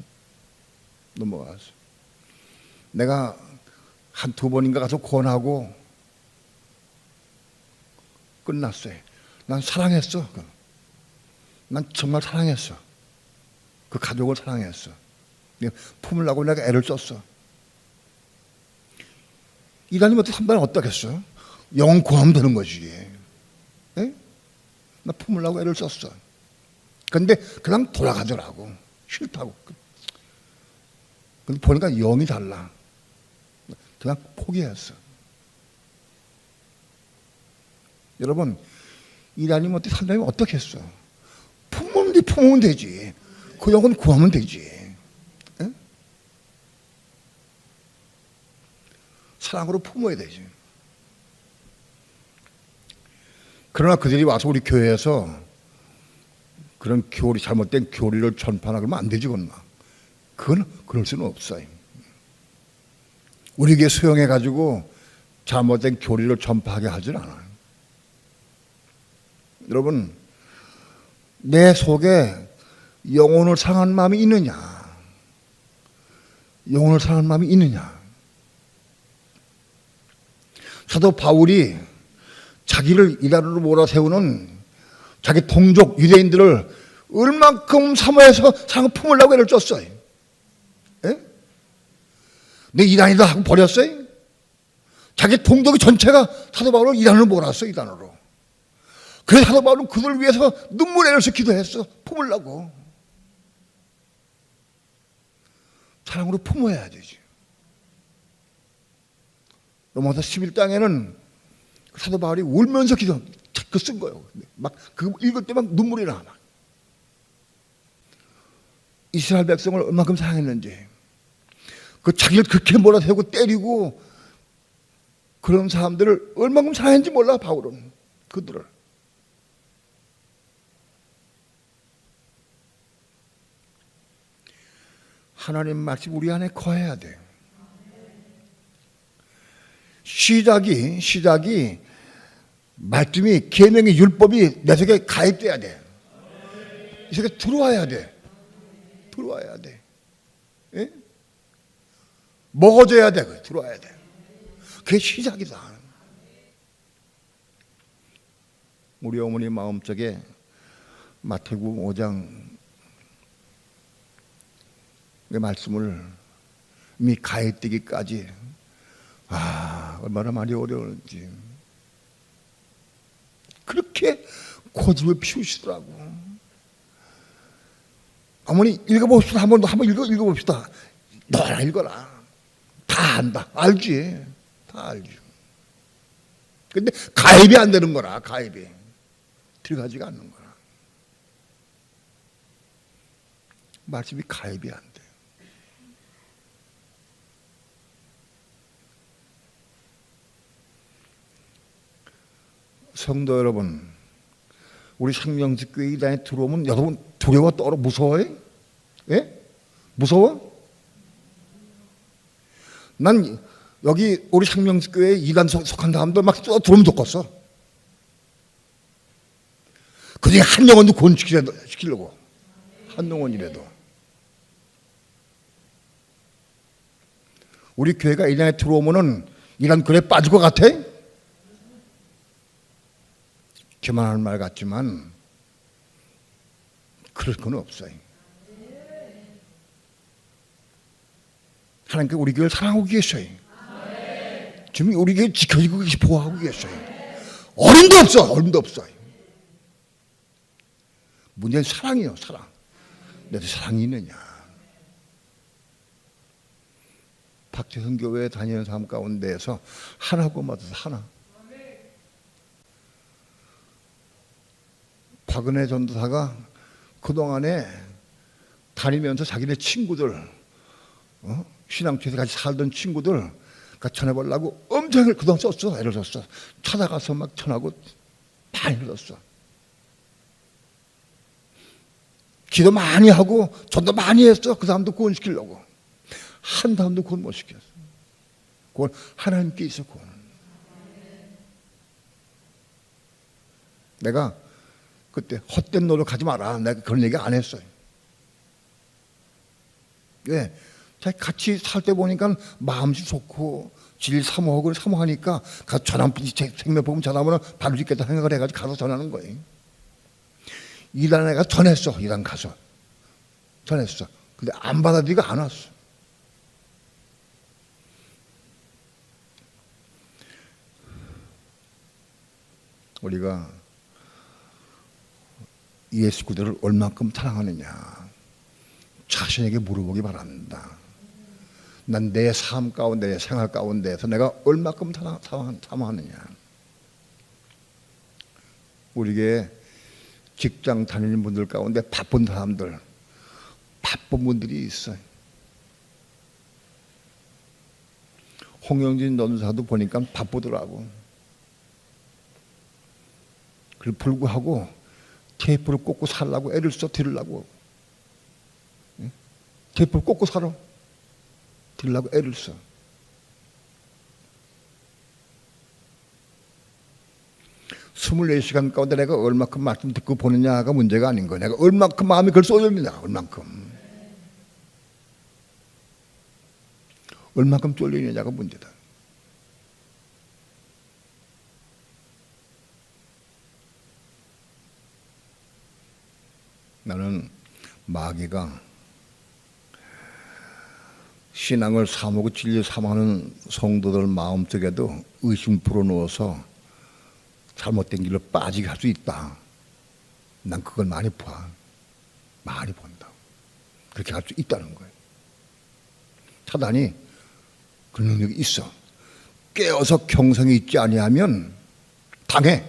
Speaker 1: 내가 한 두 번인가 가서 권하고 끝났어요. 난 사랑했어. 난 정말 사랑했어. 그 가족을 사랑했어. 품으려고 내가 애를 썼어. 이다니면 한 번에 어떻겠어? 영원 구하면 되는 거지. 에? 나 품으려고 애를 썼어. 근데 그냥 돌아가더라고. 싫다고. 근데 보니까 영이 달라. 그냥 포기했어. 여러분, 이다니면 어떻게 산다면 어떻게 했어? 품으면 되지. 그 영은 구하면 되지. 에? 사랑으로 품어야 되지. 그러나 그들이 와서 우리 교회에서 그런 교리, 잘못된 교리를 전파하나 그러면 안 되지, 그건 그럴 수는 없어요. 우리 교회 수용해가지고 잘못된 교리를 전파하게 하진 않아요. 여러분, 내 속에 영혼을 사랑하는 마음이 있느냐? 영혼을 사랑하는 마음이 있느냐? 사도 바울이 자기를 이단으로 몰아세우는 자기 동족 유대인들을 얼만큼 사모해서 사랑을 품으려고 애를 썼어요. 예? 내 이단이다 하고 버렸어요. 자기 동족의 전체가 사도 바울을 이단으로 몰았어. 이단으로. 그래서 사도 바울은 그들을 위해서 눈물의 애를 기도했어. 품으려고. 사랑으로 품어야 되지. 로마서 11장에는 사도 바울이 울면서 기도 그 쓴 거예요. 막 그 읽을 때 막 눈물이 나. 막. 이스라엘 백성을 얼마큼 사랑했는지. 그 자기를 그렇게 몰아세우고 때리고 그런 사람들을 얼마큼 사랑했는지 몰라. 바울은 그들을. 하나님 말씀 우리 안에 거해야 돼. 시작이 말씀이 계명의 율법이 내 속에 가입돼야 돼. 이 속에 들어와야 돼. 예? 먹어줘야 돼. 들어와야 돼. 그게 시작이다. 우리 어머니 마음속에 마태복음 5장 그 말씀을 이미 가입되기까지 얼마나 많이 어려웠는지 그렇게 고집을 피우시더라고. 어머니 읽어봅시다. 한번 읽어봅시다. 너나 읽어라. 다 안다. 알지. 다 알지. 근데 가입이 안 되는 거라. 가입이 들어가지가 않는 거라. 말씀이 가입이 안 돼. 성도 여러분, 우리 생명직교회 이단에 들어오면 여러분 두려워 떨어 무서워해? 예? 무서워? 난 여기 우리 생명직교회 이단 속한 사람들 막 들어오면 좋겠어. 그중에 한 영혼도 구원시키려고. 한 영혼이라도. 우리 교회가 이단에 들어오면은 이단 글에 빠질 것 같아? 기만하는 말 같지만 그럴 건 없어요. 하나님께 우리 교회를 사랑하고 계셔요. 지금 우리 교회 지켜지고 계시 보호하고 계셔요. 어림도 없어. 어림도 없어요. 문제는 사랑이요. 사랑. 내도 사랑이 있느냐. 박태선 교회에 다니는 사람 가운데에서 하나고 맞아서 하나. 박은혜 전도사가 그동안에 다니면서 자기네 친구들, 신앙촌에서 같이 살던 친구들 전해보려고 엄청 그동안 썼어. 애를 썼어. 찾아가서 막 전하고 많이 썼어. 기도 많이 하고 전도 많이 했어. 그 사람도 구원시키려고. 한 사람도 구원 못 시켰어. 구원 하나님께 있어. 구원. 내가 그때 헛된 노력하지 마라. 내가 그런 얘기 안 했어요. 왜? 같이 살 때 보니까 마음이 좋고 질 사모하고 사모하니까 가서 전화 생명복음 전하면 바로 짓겠다 생각을 해가지고 가서 전하는 거예요. 이단에 가서 전했어. 이단 가서 전했어. 근데 안 받아들이고 안 왔어. 우리가 예수 그대를 얼만큼 사랑하느냐 자신에게 물어보기 바랍니다. 난 내 삶 가운데, 내 생활 가운데에서 내가 얼만큼 사랑하느냐. 우리에게 직장 다니는 분들 가운데 바쁜 사람들, 바쁜 분들이 있어요. 홍영진 전도사도 보니까 바쁘더라고. 그리고 불구하고 테이프를 꽂고 살라고 애를 써 들으려고. 테이프를 꽂고 살아. 들으려고 애를 써. 스물네 시간 가운데 내가 얼마큼 말씀 듣고 보느냐가 문제가 아닌 거야. 내가 얼마큼 마음이 그걸 쏠립니다. 얼마큼 쫄리느냐가 문제다. 나는 마귀가 신앙을 사모고 진리 삼하는 성도들 마음속에도 의심 불어넣어서 잘못된 길로 빠지게 할 수 있다. 난 그걸 많이 봐. 많이 본다. 그렇게 할 수 있다는 거예요. 사단이 그 능력이 있어. 깨어서 경성이 있지 아니하면 당해.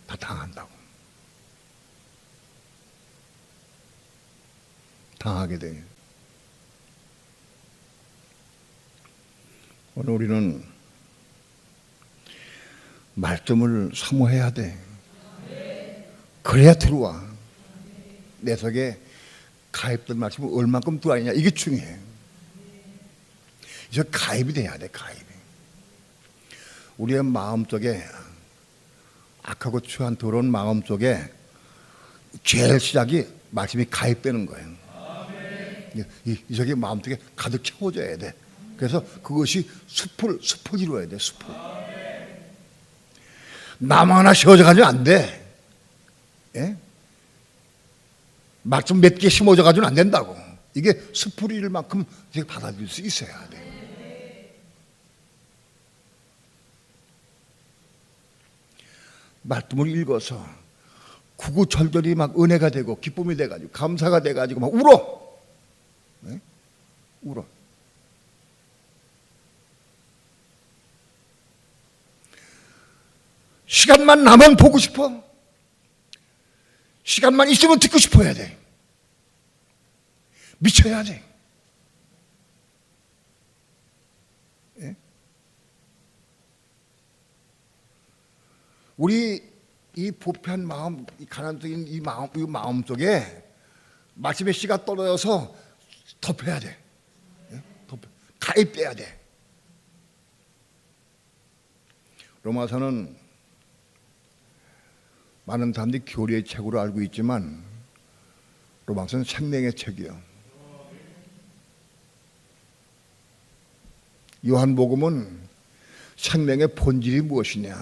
Speaker 1: 다 당한다고. 당하게 돼. 오늘 우리는 말씀을 사모해야 돼. 그래야 들어와. 내 속에 가입된 말씀이 얼만큼 들어있냐 이게 중요해. 이제 가입이 돼야 돼. 가입이. 우리의 마음속에 악하고 추한 더러운 마음속에 제일 시작이 말씀이 가입되는 거예요. 이 속에 마음속에 가득 채워져야 돼. 그래서 그것이 숲을 이루어야 돼. 숲을. 나무 하나 심어져가지고 안 돼. 예? 말씀 몇 개 심어져가지고는 안 된다고. 이게 숲을 이룰 만큼 받아들일 수 있어야 돼. 말씀을 읽어서 구구절절이 막 은혜가 되고 기쁨이 돼가지고 감사가 돼가지고 막 울어. 네? 울어. 시간만 나면 보고 싶어. 시간만 있으면 듣고 싶어야 돼. 미쳐야 돼. 예? 우리 이 부패한 마음, 이 가난적인 이 마음 속에 말씀의 씨가 떨어져서 덮여야 돼. 예? 가입돼야 돼. 로마서는 많은 사람들이 교리의 책으로 알고 있지만 로마서는 생명의 책이요. 요한복음은 생명의 본질이 무엇이냐,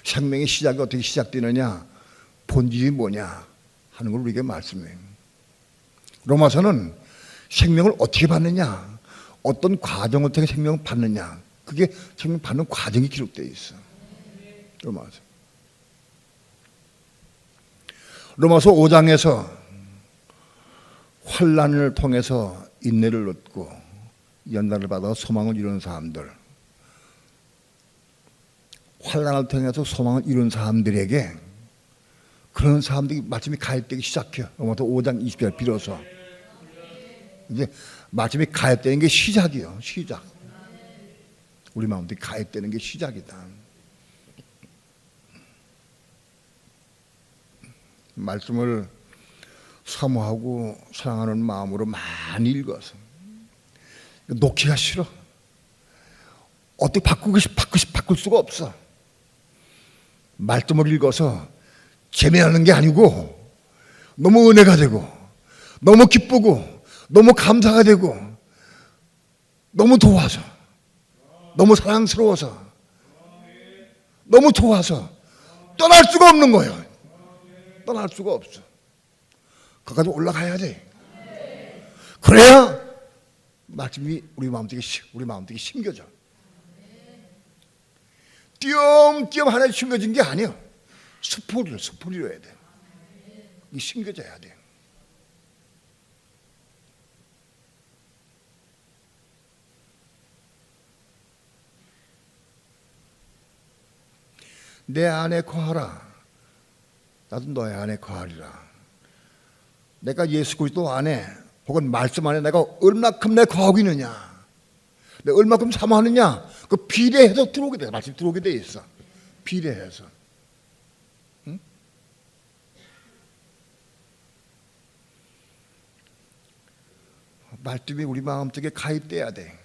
Speaker 1: 생명의 시작이 어떻게 시작되느냐, 본질이 뭐냐 하는 걸 우리에게 말씀해요. 로마서는 생명을 어떻게 받느냐, 어떤 과정을 통해 생명을 받느냐, 그게 생명 받는 과정이 기록되어 있어. 로마서 5장에서 환난을 통해서 인내를 얻고 연단을 받아 소망을 이루는 사람들, 환난을 통해서 소망을 이룬 사람들에게 그런 사람들이 마침이 가입되기 시작해요. 로마서 5장 20절 비로소 이제 마침이 가입되는 게 시작이에요. 시작. 우리 마음들이 가입되는 게 시작이다. 말씀을 사모하고 사랑하는 마음으로 많이 읽어서 놓기가 싫어. 어떻게 바꿀 수가 없어. 말씀을 읽어서 재미나는 게 아니고 너무 은혜가 되고 너무 기쁘고 너무 감사가 되고 너무 도와서 너무 사랑스러워서 너무 좋아서 떠날 수가 없는 거예요. 떠날 수가 없어. 거기까지 올라가야 돼. 그래야 말씀이 우리 마음속에 심겨져. 띄엄띄엄 하나에 심겨진 게 아니에요. 수풀이로 해야 돼. 이 심겨져야 돼. 내 안에 거하라. 나도 너의 안에 거하리라. 내가 예수 그리스도 안에 혹은 말씀 안에 내가 얼마큼 내 거하고 있느냐, 내가 얼마큼 사모하느냐, 그 비례해서 들어오게 돼. 말씀 들어오게 돼 있어. 비례해서. 응? 말씀이 우리 마음속에 가입돼야 돼.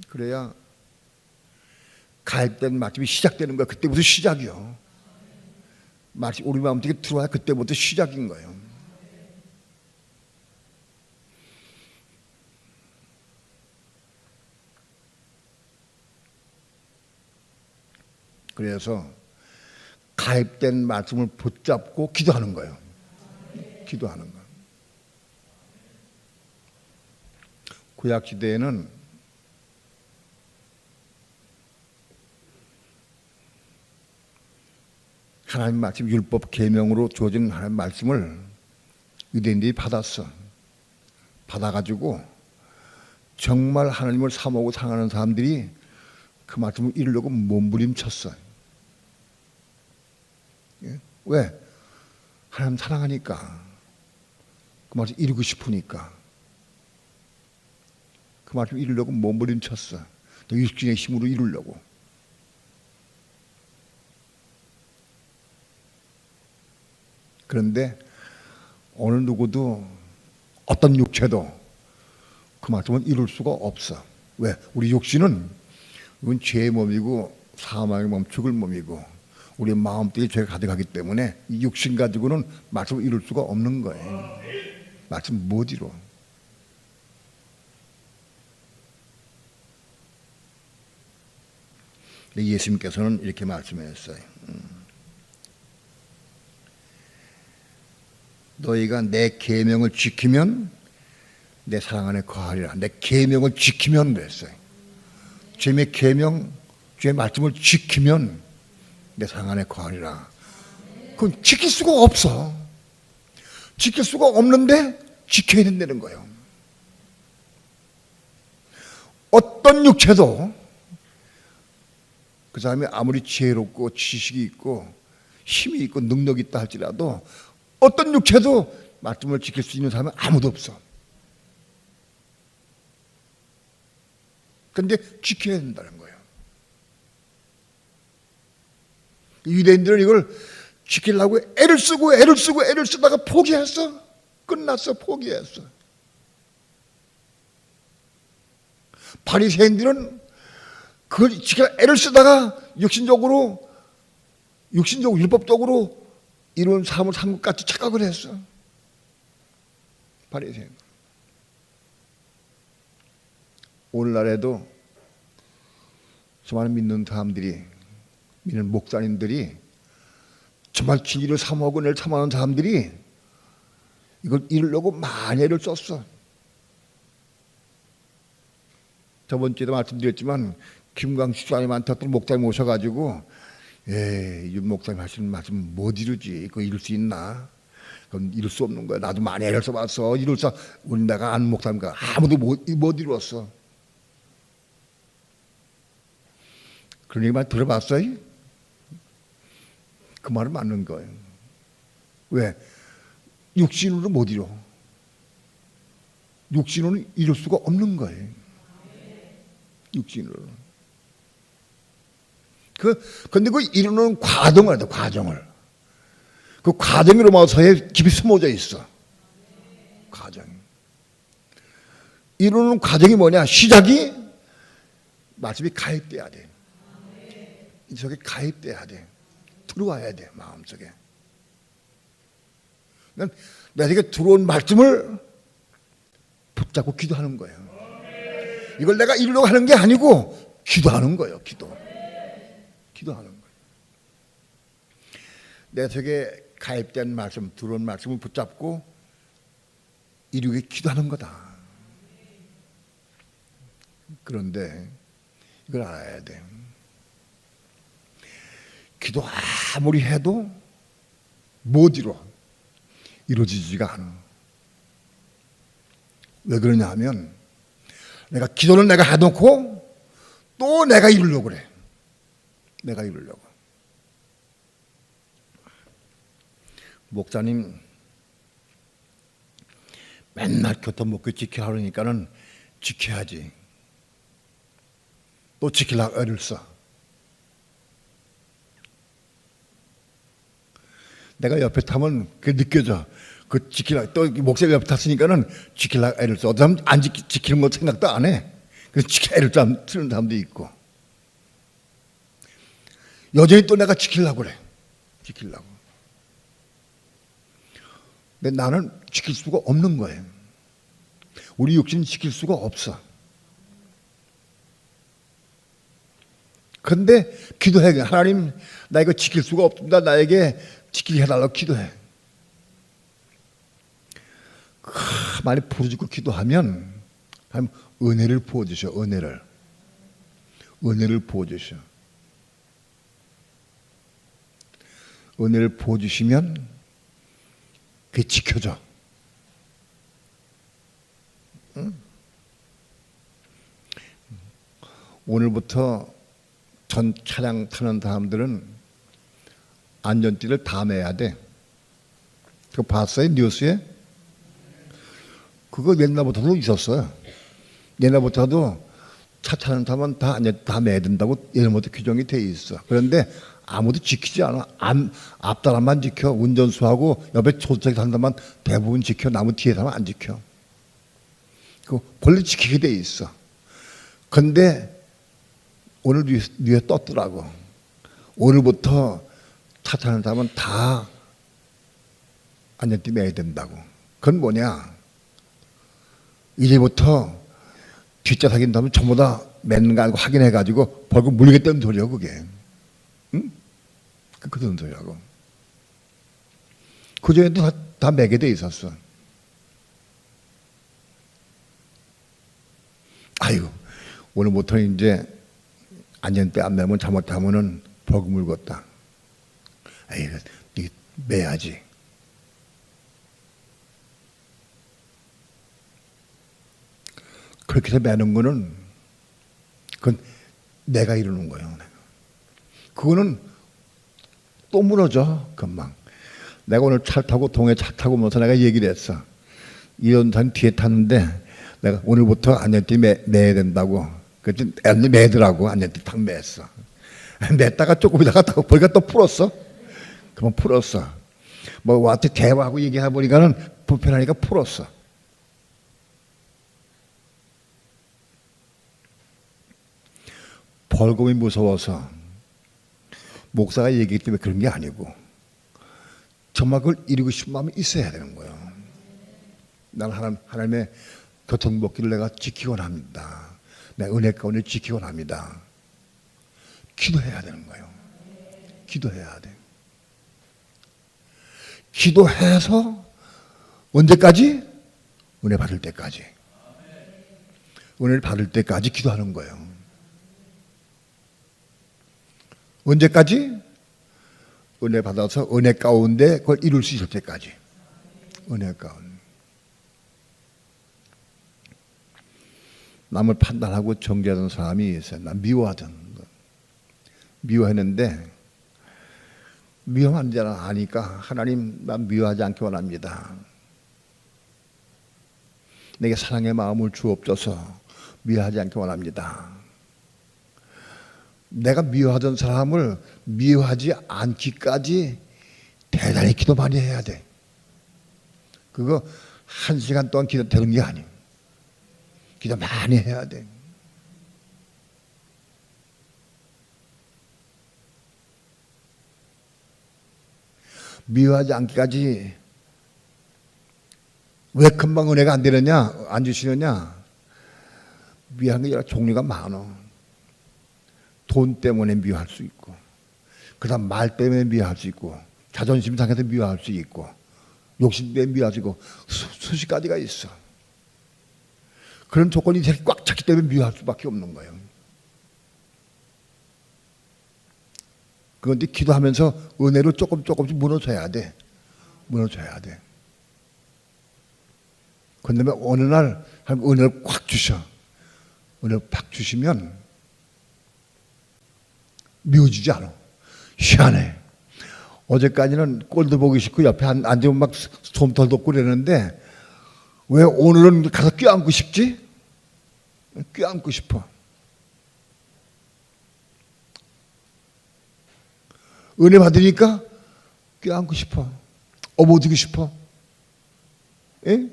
Speaker 1: 그래야 가입된 말씀이 시작되는 거야. 그때부터 시작이요. 말씀 우리 마음속에 들어와야 그때부터 시작인 거예요. 그래서 가입된 말씀을 붙잡고 기도하는 거예요. 기도하는 거. 구약 시대에는 하나님 말씀 율법 계명으로 주어진 하나님 말씀을 유대인들이 받았어. 받아가지고 정말 하나님을 사모하고 사랑하는 사람들이 그 말씀을 이루려고 몸부림쳤어. 예? 왜? 하나님 사랑하니까, 그 말씀 이루고 싶으니까 그 말씀 이루려고 몸부림쳤어. 또 육신의 힘으로 이루려고. 그런데 어느 누구도 어떤 육체도 그 말씀은 이룰 수가 없어. 왜? 우리 육신은 이건 죄의 몸이고 사망의 몸, 죽을 몸이고 우리 마음속에 죄가 가득하기 때문에 이 육신 가지고는 말씀을 이룰 수가 없는 거예요. 말씀 못 이뤄. 예수님께서는 이렇게 말씀하셨어요. 너희가 내 계명을 지키면 내 사랑 안에 거하리라. 내 계명을 지키면 그랬어요. 주님의 계명, 주의 말씀을 지키면 내 사랑 안에 거하리라. 그건 지킬 수가 없어. 지킬 수가 없는데 지켜야 된다는 거예요. 어떤 육체도 그 사람이 아무리 지혜롭고 지식이 있고 힘이 있고 능력이 있다 할지라도 어떤 육체도 말씀을 지킬 수 있는 사람은 아무도 없어. 그런데 지켜야 된다는 거예요. 유대인들은 이걸 지키려고 애를 쓰다가 포기했어. 끝났어. 포기했어. 바리새인들은 그걸 지키려 애를 쓰다가 육신적으로 율법적으로 이런 삶을 산 것 같이 착각을 했어. 바리새인. 오늘날에도 수많은 믿는 사람들이, 믿는 목사님들이, 정말 진리를 사모하고 늘 사모하는 사람들이 이걸 이루려고 많이 애를 썼어. 저번 주에도 말씀드렸지만 김광식 주장님한테 어떤 목사님 오셔가지고 이 목사님 하시는 말씀 못 이루지. 그거 이룰 수 있나? 그건 이룰 수 없는 거야. 나도 많이 애를 써봤어. 우리 내가 아는 목사님과 아무도 못 이루었어. 그런 얘기만 들어봤어요? 그 말은 맞는 거예요. 왜? 육신으로 못 이뤄. 육신으로는 이룰 수가 없는 거예요. 육신으로. 근데 그 이루는 과정을 해야 돼, 과정을. 그 과정으로 마서에 깊이 숨어져 있어. 과정. 이루는 과정이 뭐냐? 시작이 말씀이 가입돼야 돼. 저게 가입돼야 돼. 들어와야 돼, 마음속에. 내게 들어온 말씀을 붙잡고 기도하는 거예요. 이걸 내가 이루려고 하는 게 아니고 기도하는 거예요. 기도하는 거예요. 내 속에 가입된 말씀, 들어온 말씀을 붙잡고 이루기 기도하는 거다. 그런데 이걸 알아야 돼. 기도 아무리 해도 못 이루어지지가 않아. 왜 그러냐 하면 기도는 내가 해놓고 또 내가 이루려고 그래. 내가 이루려고. 목사님 맨날 교통목표 지키라 그러니까는 지켜야지. 또 지키려고 애를 써. 내가 옆에 타면 그게 느껴져. 그 지키려고, 또 목사님 옆에 탔으니까는 지키려고 애를 써. 어떤 사람 안 지키는 거 생각도 안 해. 그래서 애를 쓰는 사람도 있고. 여전히 또 내가 지키려고 그래. 지키려고. 근데 나는 지킬 수가 없는 거예요. 우리 육신은 지킬 수가 없어. 근데 기도해. 하나님, 나 이거 지킬 수가 없습니다. 나에게 지키게 해달라고 기도해. 많이 부르짖고 기도하면 하나님 은혜를 부어주셔. 은혜를 부어주셔. 은혜를 부어주시면 그게 지켜져. 응? 오늘부터 전 차량 타는 사람들은 안전띠를 다 매야 돼. 그거 봤어요? 뉴스에? 그거 옛날부터도 있었어요. 옛날부터도 차 타는 사람은 다 매야 된다고 예전부터 규정이 돼 있어. 그런데 아무도 지키지 않아. 앞 사람만 지켜. 운전수하고 옆에 조수석에 타는 사람만 대부분 지켜. 나무 뒤에 사람 안 지켜. 그 본래 지키게 돼 있어. 근데 오늘 뉴스에 떴더라고. 오늘부터 차 타는 사람은 다 안전띠 매야 된다고. 그건 뭐냐? 이제부터 뒷좌 사귄다면 전부 다 매는 거 아니고 확인해가지고 벌금 물리겠다는 소리야, 그게. 응? 그런 소리라고. 그전에도 다 매게 돼 있었어. 아이고, 오늘부터 이제 안전대 안 매면 잘못하면은 벌금을 걷다. 에이, 이 매야지. 그렇게 해서 매는 거는 그건 내가 이루는 거예요. 그거는 또 무너져 금방. 내가 오늘 차 타고 동해 차 타고 오면서 내가 얘기를 했어. 이런 사람 뒤에 탔는데 내가 오늘부터 안전띠 매야 된다고. 그랬더니 애들이 매더라고. 안전띠 탁 맸어. 맸다가 조금 있다가 보니까 또 풀었어. 그러면 풀었어. 뭐 와한테 대화하고 얘기하다 보니까는 불편하니까 풀었어. 벌금이 무서워서 목사가 얘기했기 때문에 그런 게 아니고 정말 그걸 이루고 싶은 마음이 있어야 되는 거예요. 나는 하나님의 교통복귀를 내가 지키곤 합니다. 내 은혜 가운데 지키곤 합니다. 기도해야 되는 거예요. 기도해야 돼. 기도해서 언제까지? 은혜 받을 때까지. 은혜를 받을 때까지 기도하는 거예요. 언제까지? 은혜 받아서 은혜 가운데 그걸 이룰 수 있을 때까지. 은혜 가운데. 남을 판단하고 정죄하던 사람이 있어요. 난 미워했는데 미워한 자는 아니까 하나님 난 미워하지 않기 원합니다. 내게 사랑의 마음을 주옵소서. 미워하지 않기 원합니다. 내가 미워하던 사람을 미워하지 않기까지 대단히 기도 많이 해야 돼. 그거 1시간 동안 기도 되는 게 아니에요. 기도 많이 해야 돼. 미워하지 않기까지 왜 금방 은혜가 안 되느냐, 안 주시느냐? 미워한 게 여러 종류가 많아. 돈 때문에 미워할 수 있고, 그 다음 말 때문에 미워할 수 있고, 자존심 상해서 미워할 수 있고, 욕심 때문에 미워할 수 있고, 수십 가지가 있어. 그런 조건이 이렇게 꽉 찼기 때문에 미워할 수밖에 없는 거예요. 그런데 기도하면서 은혜로 조금씩 무너져야 돼. 무너져야 돼. 그런데 어느 날 은혜를 꽉 주셔. 은혜를 팍 주시면 미워지지 않아. 희한해. 어제까지는 꼴도 보기 싫고 옆에 앉으면 막 솜털 돋고 그랬는데 왜 오늘은 가서 껴안고 싶지? 껴안고 싶어. 은혜 받으니까 껴안고 싶어. 업어주고 싶어. 예?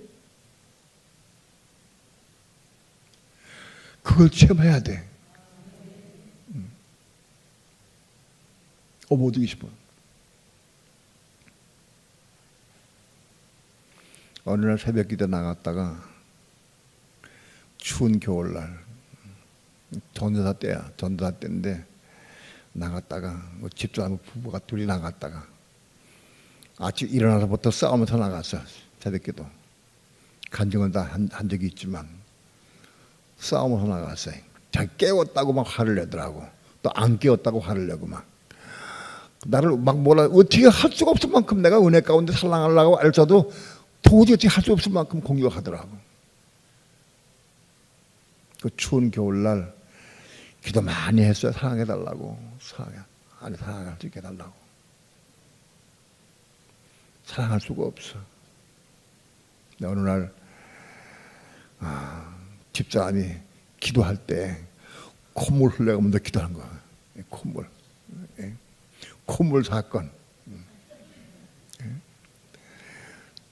Speaker 1: 그걸 체험해야 돼. 업어주고 싶어. 어느 날 새벽 기도 나갔다가 추운 겨울날 전도사 때야. 전도사 때인데 나갔다가 집사람 부부가 둘이 나갔다가 아침 일어나서부터 싸우면서 나갔어. 새벽 기도. 간증은 다 한 적이 있지만 싸우면서 나갔어요. 자기 깨웠다고 막 화를 내더라고. 또 안 깨웠다고 화를 내고 막. 나를 막 뭐라 어떻게 할 수가 없을 만큼 내가 은혜 가운데 살랑하려고 알자도 도저히 어떻게 할 수 없을 만큼 공격하더라고. 그 추운 겨울날 기도 많이 했어요. 사랑해달라고. 사랑할 수 있게 해달라고. 사랑할 수가 없어. 어느 날 집사람이 기도할 때 콧물 흘려가면서 기도하는 거야. 콧물. 콧물 사건.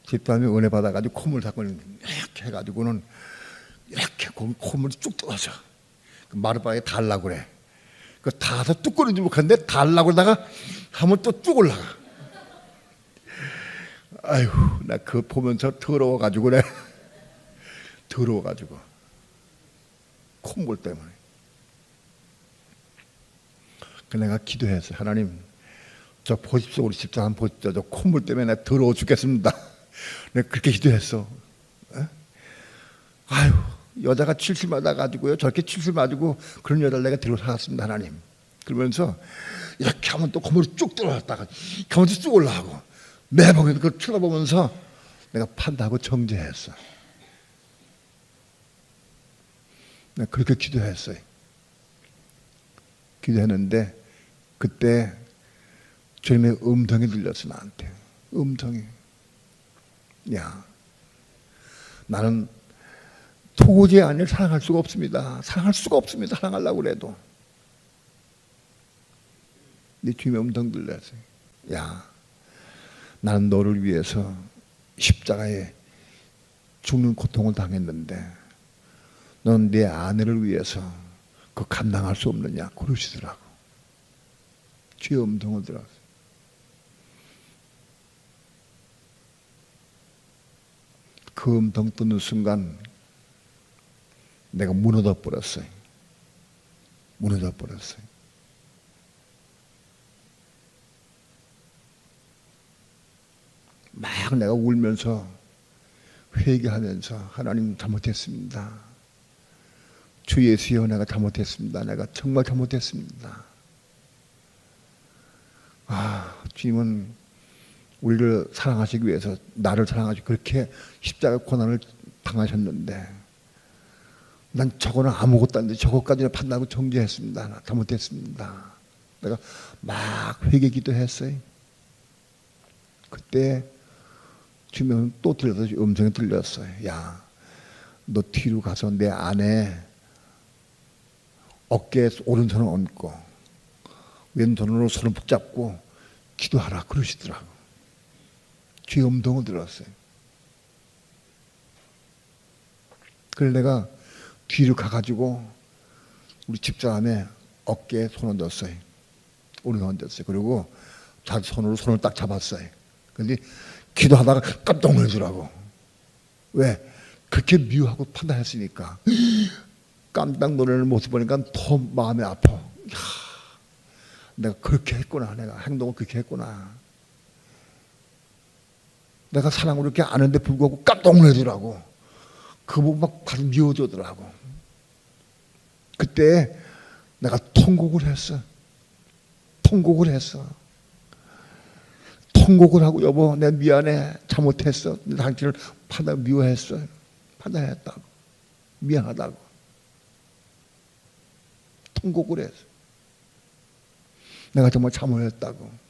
Speaker 1: 집사람이 은혜 받아가지고 콧물 사건을 이렇게 해가지고는 이렇게 콧물이 쭉 떨어져. 마룻바닥에 달라고 그래. 그 닿아서 뚝 끊는지 못하는데 달라고 그러다가 하면 또 쭉 올라가. 아휴, 나 그거 보면서 더러워가지고 그래. 더러워가지고. 콧물 때문에. 그 내가 기도했어. 하나님, 저 보십시오. 우리 집사람 보십시오. 저 콧물 때문에 나 더러워 죽겠습니다. 내가 그렇게 기도했어. 아유, 여자가 칠칠 맞아가지고요, 저렇게 칠칠 맞고 그런 여자를 내가 데리고 살았습니다, 하나님. 그러면서 이렇게 하면 또 건물이 쭉 들어갔다가 건물이 쭉 올라가고 매번 그걸 쳐다보면서 내가 판단하고 정죄했어. 내가 그렇게 기도했어요. 기도했는데 그때 주님의 음성이 들렸어, 나한테. 음성이. 야, 나는 도저히 아내를 사랑할 수가 없습니다. 사랑할 수가 없습니다. 사랑하려고 해도. 네 주님의 음성 들렸어요. 야, 나는 너를 위해서 십자가에 죽는 고통을 당했는데 넌 내 아내를 위해서 그 감당할 수 없느냐 그러시더라고. 주의 음성을 들었어요. 그 음성 듣는 순간 내가 무너져 버렸어요. 무너져 버렸어요. 막 내가 울면서 회개하면서 하나님 잘못했습니다. 주 예수여 내가 잘못했습니다. 내가 정말 잘못했습니다. 주님은 우리를 사랑하시기 위해서 나를 사랑하시고 그렇게 십자가 고난을 당하셨는데 난 저거는 아무것도 아닌데 저것까지는 판단하고 정죄했습니다. 나 잘못했습니다. 내가 막 회개 기도했어요. 그때 주님은 또 들려서 음성이 들렸어요. 야, 너 뒤로 가서 내 아내 어깨에 오른손을 얹고 왼손으로 손을 붙잡고 기도하라 그러시더라고. 주의 음성을 들었어요. 그래서 내가 뒤로 가가지고 우리 집사람의 어깨에 손을 넣었어요. 오른손을 얹었어요. 그리고 자기 손으로 손을 딱 잡았어요. 그런데 기도하다가 깜짝 놀라더라고. 왜? 그렇게 미워하고 판단했으니까. 깜짝 놀라는 모습 보니까 더 마음이 아파. 내가 그렇게 했구나. 내가 행동을 그렇게 했구나. 내가 사랑을 이렇게 아는데 불구하고 깜짝 놀라더라고. 그 부분 막 가슴 미워지더라고. 그때 내가 통곡을 했어. 통곡을 했어. 통곡을 하고 여보 내가 미안해. 잘못했어. 당신을 판단 미워했어. 판단했다고. 미안하다고. 통곡을 했어. 내가 정말 잘못했다고.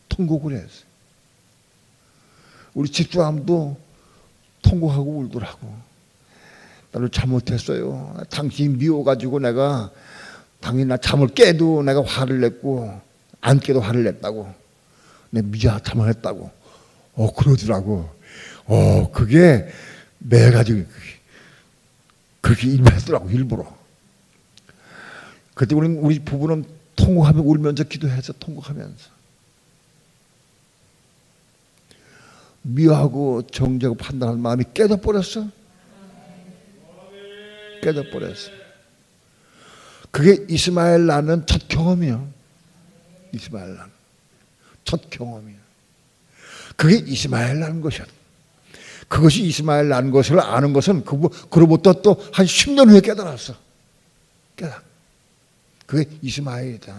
Speaker 1: 통곡을 했어요. 우리 집사람도 통곡하고 울더라고. 나를 잘못했어요. 당신이 미워가지고 내가 당연히 나 잠을 깨도 내가 화를 냈고 안 깨도 화를 냈다고. 내가 미안 잘못했다고. 그러더라고. 그게 매가지고 그렇게 일했더라고 일부러. 그때 우리 부부는 통곡하며 울면서 기도해서 통곡하면서. 미워하고 정죄하고 판단할 마음이 깨져버렸어. 깨져버렸어. 그게 이스마엘 낳는 첫 경험이야. 이스마엘 낳는 첫 경험이야. 그게 이스마엘 낳는 것이야. 그것이 이스마엘 낳는 것을 아는 것은 그로부터 또 한 10년 후에 깨달았어. 깨달아. 그게 이스마엘이다.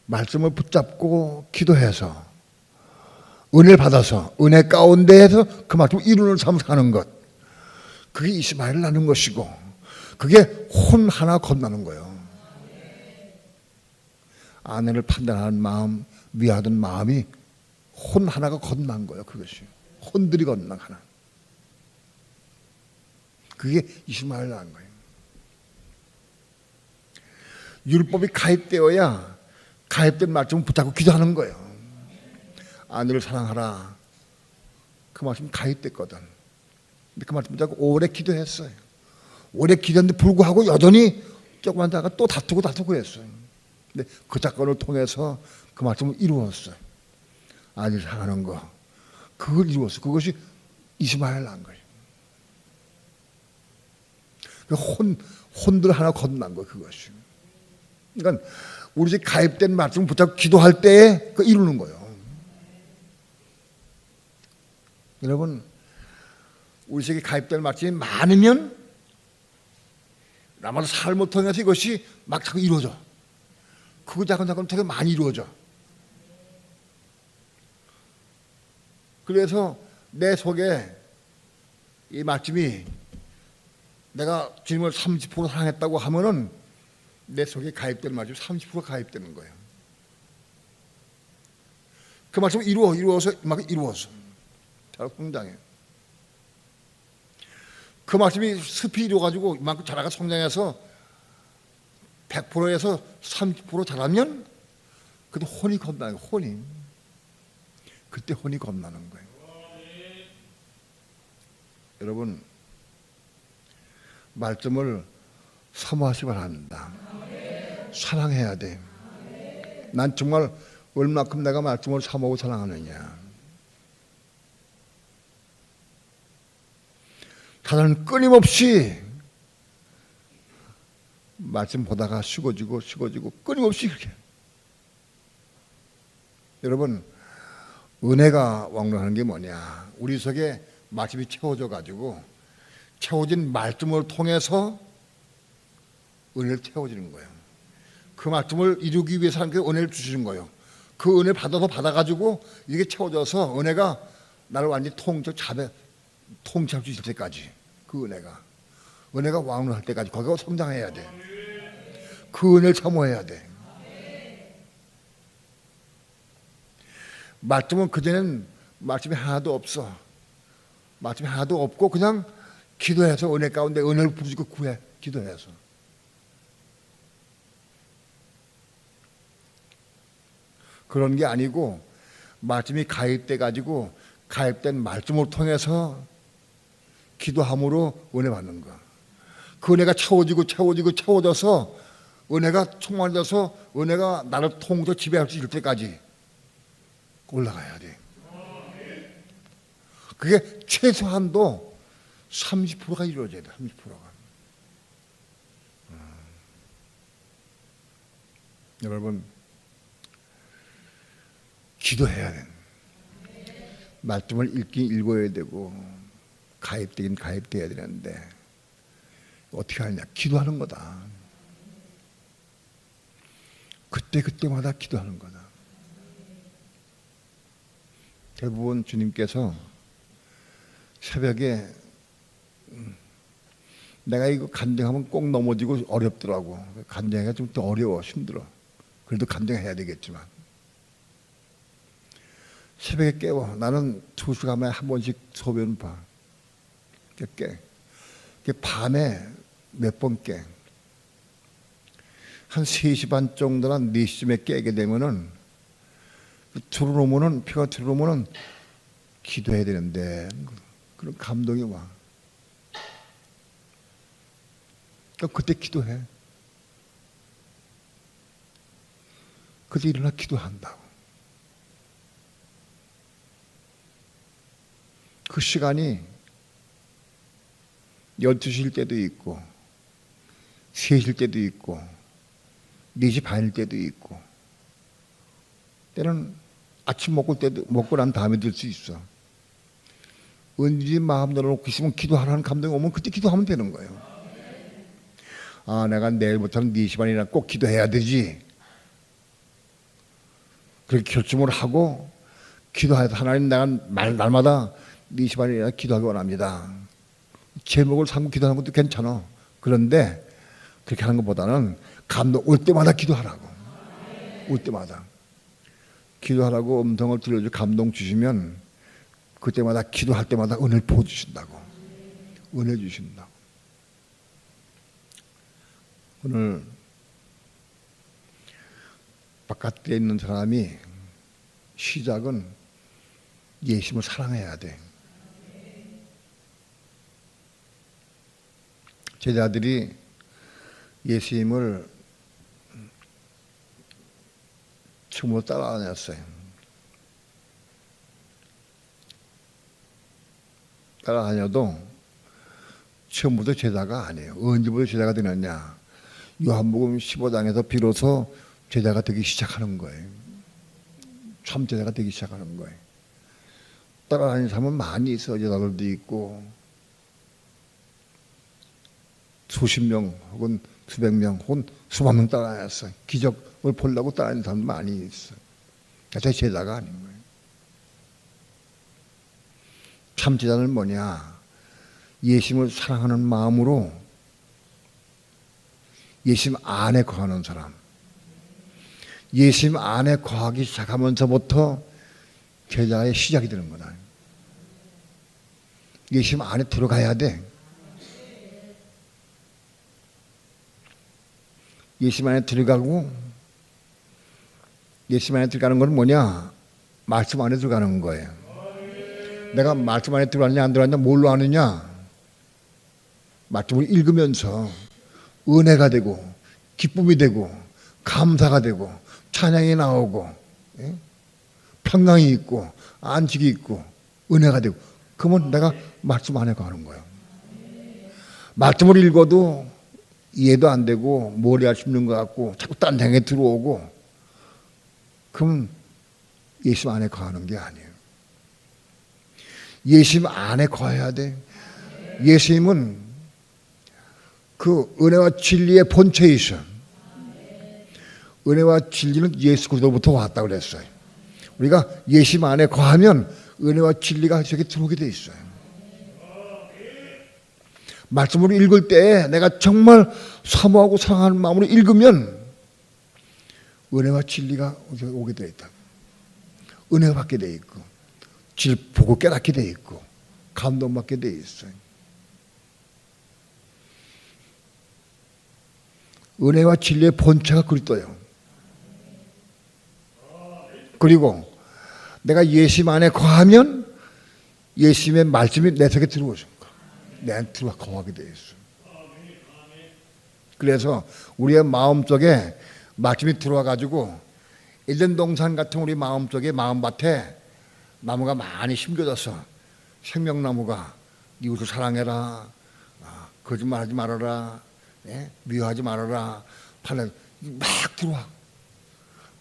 Speaker 1: 말씀을 붙잡고 기도해서 은혜를 받아서 은혜 가운데에서 그 말씀 이룬을 삼 사는 것. 그게 이스마엘을 낳는 것이고 그게 혼 하나 건너는 거예요. 아내를 판단하는 마음, 미워하던 마음이 혼 하나가 건넌 거예요. 그것이 혼들이 건넌 하나. 그게 이스마엘 낳은 거예요. 율법이 가입되어야 가입된 말씀을 붙잡고 기도하는 거예요. 아내를 사랑하라. 그 말씀 가입됐거든. 근데 그 말씀 붙잡고 오래 기도했어요. 오래 기도했는데 불구하고 여전히 조금만 다가 또 다투고 했어요. 근데 그 사건을 통해서 그 말씀을 이루었어요. 아내를 사랑하는 거. 그걸 이루었어요. 그것이 이스마엘 낳은 거예요. 혼들 하나 건넌 거예요. 그것이. 그러니까 우리 집 가입된 말씀을 붙잡고 기도할 때에 그 이루는 거예요. 여러분, 우리 속에 가입될 말씀이 많으면 나마다 삶을 통해서 이것이 막 자꾸 이루어져. 그거 자꾸 되게 많이 이루어져. 그래서 내 속에 이 말씀이 내가 주님을 30% 사랑했다고 하면은 내 속에 가입될 말씀이 30% 가입되는 거예요. 그 말씀을 이루어서 막 이루어서 잘 성장해. 그 말씀이 습히 이루어가지고 이만큼 자라가 성장해서 100%에서 30% 자라면 그때 혼이 겁나는 거예요. 혼이. 그때 혼이 겁나는 거예요. 여러분, 말씀을 사모하시 바랍니다. 사랑해야 돼. 난 정말 얼마큼 내가 말씀을 사모하고 사랑하느냐. 사단은 끊임없이 말씀 보다가 식어지고 끊임없이 그렇게. 여러분, 은혜가 왕래하는 게 뭐냐? 우리 속에 말씀이 채워져 가지고 채워진 말씀을 통해서 은혜를 채워지는 거예요. 그 말씀을 이루기 위해서 하나님께 은혜를 주시는 거예요. 그 은혜 받아가지고 이게 채워져서 은혜가 나를 완전히 통치할 수 있을 때까지 그 은혜가 왕래할 때까지 거기가 성장해야 돼. 그 은혜를 사모해야 돼. 말씀은 그전엔 말씀이 하나도 없어. 말씀이 하나도 없고 그냥 기도해서 은혜 가운데 은혜를 부르고 구해. 기도해서. 그런 게 아니고 말씀이 가입돼 가지고 가입된 말씀을 통해서 기도함으로 은혜 받는 거. 그 은혜가 채워져서 은혜가 충만해져서 은혜가 나를 통해서 지배할 수 있을 때까지 올라가야 돼. 그게 최소한도 30%가 이루어져야 돼. 30%가. 여러분, 기도해야 돼. 말씀을 읽어야 되고 가입되긴 가입돼야 되는데 어떻게 하느냐? 기도하는 거다. 그때마다 기도하는 거다. 대부분 주님께서 새벽에 내가 이거 간증하면 꼭 넘어지고 어렵더라고. 간증하기가 좀 더 어려워, 힘들어. 그래도 간증해야 되겠지만 새벽에 깨워. 나는 2시간에 한 번씩 소변 봐. 깨. 밤에 몇 번 깨. 한 3시 반 정도나 4시쯤에 깨게 되면은 피가 들어오면은 기도해야 되는데 그런 감동이 와. 그러니까 그때 기도해. 그때 일어나 기도한다고. 그 시간이 12시일 때도 있고 3시일 때도 있고 4시 반일 때도 있고 때는 아침 먹고 난 다음에 될 수 있어. 언제 마음 열어놓고 있으면 기도하라는 감동이 오면 그때 기도하면 되는 거예요. 아, 내가 내일부터는 4시 반이나 꼭 기도해야 되지. 그렇게 결심을 하고 기도해서 하나님 내가 날마다 4시 반이나 기도하기 원합니다. 제목을 삼고 기도하는 것도 괜찮아. 그런데 그렇게 하는 것보다는 감동 올 때마다 기도하라고. 올 때마다. 기도하라고 음성을 들려주고 감동 주시면 그때마다 기도할 때마다 은혜를 부어주신다고. 은혜 주신다고. 오늘 바깥에 있는 사람이 시작은 예수님을 사랑해야 돼. 제자들이 예수님을 처음으로 따라다녔어요. 따라다녀도 처음부터 제자가 아니에요. 언제부터 제자가 되느냐? 요한복음 15장에서 비로소 제자가 되기 시작하는 거예요. 참 제자가 되기 시작하는 거예요. 따라다니는 사람은 많이 있어. 여자들도 있고 수십 명 혹은 수백 명 혹은 수만 명 따라다녔어. 기적을 보려고 따라다니는 사람도 많이 있어. 제 제자가 아닌 거예요. 참 제자는 뭐냐? 예수님을 사랑하는 마음으로 예수님 안에 거하는 사람. 예수님 안에 거하기 시작하면서부터 제자의 시작이 되는 거다. 예수님 안에 들어가야 돼. 예수님 안에 들어가고, 예수님 안에 들어가는 건 뭐냐? 말씀 안에 들어가는 거예요. 내가 말씀 안에 들어갔냐 안 들어갔냐 뭘로 아느냐? 말씀을 읽으면서 은혜가 되고 기쁨이 되고 감사가 되고 찬양이 나오고 평강이 있고 안식이 있고 은혜가 되고, 그러면 내가 말씀 안에 가는 거예요. 말씀을 읽어도 이해도 안 되고 머리가 씹는 것 같고 자꾸 딴 생각이 들어오고, 그럼 예수님 안에 거하는 게 아니에요. 예수님 안에 거해야 돼. 예수님은 그 은혜와 진리의 본체에 있어. 은혜와 진리는 예수 그리스도부터 왔다 그랬어요. 우리가 예수님 안에 거하면 은혜와 진리가 저기 들어오게 돼 있어요. 말씀을 읽을 때 내가 정말 사모하고 사랑하는 마음으로 읽으면 은혜와 진리가 오게 돼 있다. 은혜 받게 돼 있고 질 보고 깨닫게 돼 있고 감동받게 돼 있어요. 은혜와 진리의 본체가 그리스도예요. 그리고 내가 예수님 안에 거하면 예수님의 말씀이 내 속에 들어오죠. 내 안에 들어와 거하게 돼 있어. 그래서 우리의 마음속에 말씀이 들어와 가지고 에덴 동산 같은 우리 마음속에 마음밭에 나무가 많이 심겨져서 생명나무가 이웃을 사랑해라, 거짓말하지 말아라, 미워하지 말아라, 막 들어와.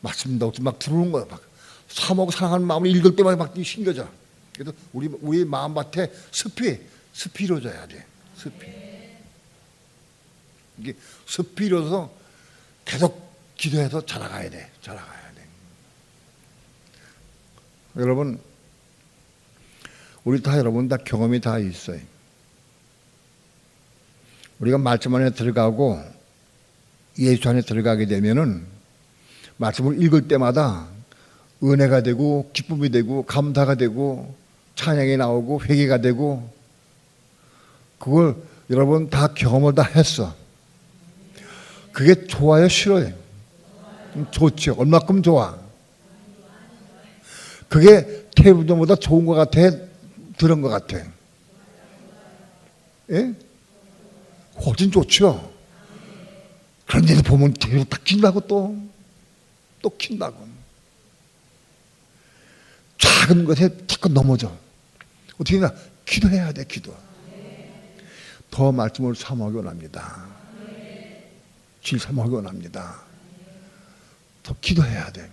Speaker 1: 말씀 막 들어오는 거야. 막 사모하고 사랑하는 마음을 읽을 때마다 막 심겨져. 그래서 우리 마음밭에 숲이 이루어져야 돼. 이게 숲이 이루어서 계속 기도해서 자라가야 돼. 여러분, 우리 여러분 다 경험이 다 있어요. 우리가 말씀 안에 들어가고 예수 안에 들어가게 되면은 말씀을 읽을 때마다 은혜가 되고 기쁨이 되고 감사가 되고 찬양이 나오고 회개가 되고, 그걸 여러분 다 경험을 다 했어. 그게 좋아요, 싫어요? 좋죠. 얼마큼 좋아? 그게 텔레비전보다 좋은 것 같아? 들은 것 같아? 예? 훨씬 좋죠. 그런데도 보면 텔레비전 딱 킨다고 또 킨다고. 작은 것에 자꾸 넘어져. 어떻게 해야? 기도해야 돼, 기도. 더 말씀을 사모하기 원합니다. 질 사모하기 원합니다. 더 기도해야 돼.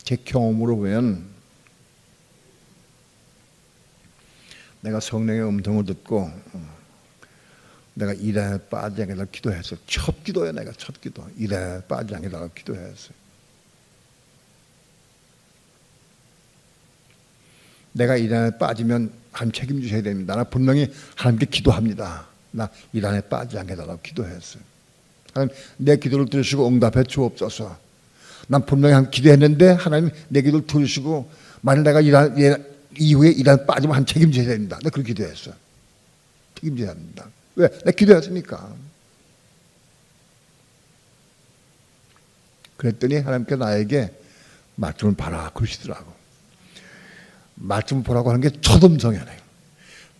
Speaker 1: 제 경험으로 보면 내가 성령의 음성을 듣고 내가 일에 빠지지 않게 달라고 기도했어. 첫 기도야, 내가 첫 기도. 일에 빠지지 않게 달라고 기도했어요. 내가 일 안에 빠지면 하나님 책임지셔야 됩니다. 나 분명히 하나님께 기도합니다. 나 일 안에 빠지지 않게 달라고 기도했어요. 하나님 내 기도를 들으시고 응답해 주옵소서. 난 분명히 한 기도했는데 하나님 내 기도를 들으시고 만일 내가 이후에 일 안에 빠지면 하나님 책임지셔야 됩니다. 내가 그렇게 기도했어요. 책임져야 합니다. 왜? 내가 기도했으니까. 그랬더니 하나님께 나에게 말씀을 봐라 그러시더라고. 말씀을 보라고 하는 게 첫 음성이야. 내가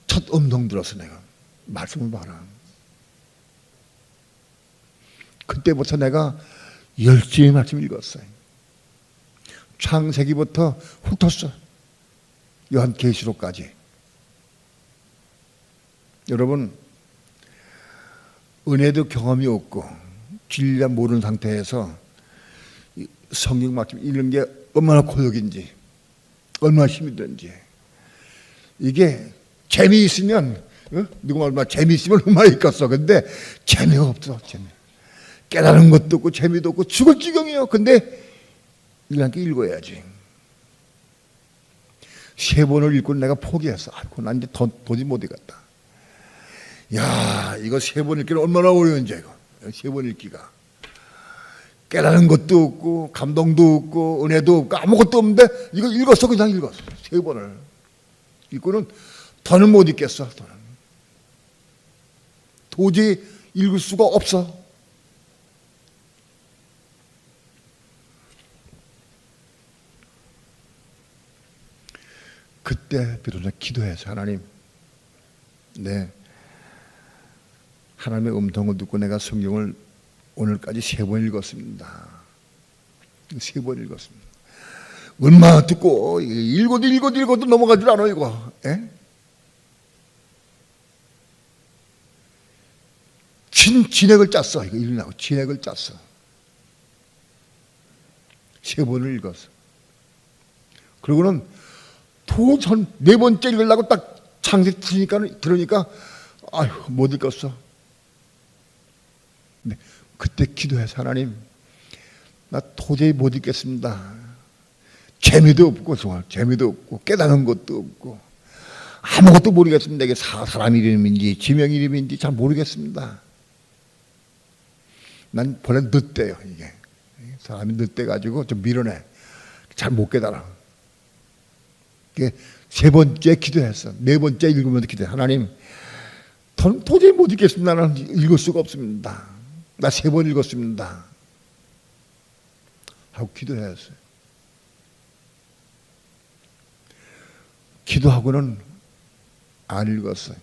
Speaker 1: 첫 음성 들었어. 내가 말씀을 봐라. 그때부터 내가 열심히 말씀 읽었어요. 창세기부터 훑었어. 요한계시록까지. 여러분, 은혜도 경험이 없고 진리가 모르는 상태에서 성경 말씀 읽는 게 얼마나 고역인지, 얼마나 힘이 드는지. 이게 재미있으면, 누가 얼마나 재미있으면 얼마나 있겠어. 근데 재미가 없어. 재미. 깨달은 것도 없고 재미도 없고 죽을 지경이에요. 근데 이렇게 읽어야지. 3번을 읽고 내가 포기했어. 아이고, 난 이제 도저히 못 읽었다. 야, 이거 3번 읽기는 얼마나 어려운지, 이거. 3번 읽기가. 깨달은 것도 없고, 감동도 없고, 은혜도 없고, 아무것도 없는데, 이거 읽었어. 그냥 읽었어. 3번을. 읽고는 더는 못 읽겠어. 더는. 도저히 읽을 수가 없어. 그때 비로소 기도해서 하나님, 네, 하나님의 음성을 듣고 내가 성경을 오늘까지 3번 읽었습니다. 3번 읽었습니다. 얼마나 듣고 읽어도 넘어가질 않아 이거. 예? 진액을 짰어. 이거 읽으려고 진액을 짰어. 3번을 읽었어. 그러고는 도전 4번째 읽으려고 딱 창세기 들으니까 아휴 못 읽었어. 네, 그때 기도해서 하나님, 나 도저히 못 읽겠습니다. 재미도 없고 정말 재미도 없고 깨달은 것도 없고 아무것도 모르겠습니다. 이게 사람 이름인지 지명 이름인지 잘 모르겠습니다. 난 본래 늦대요. 이게 사람이 늦대 가지고 좀 밀어내. 잘 못 깨달아. 3번째 기도했어. 4번째 읽으면서 기도해. 하나님, 도저히 못 읽겠습니다. 나는 읽을 수가 없습니다. 나 3번 읽었습니다. 하고 기도했어요. 기도하고는 안 읽었어요.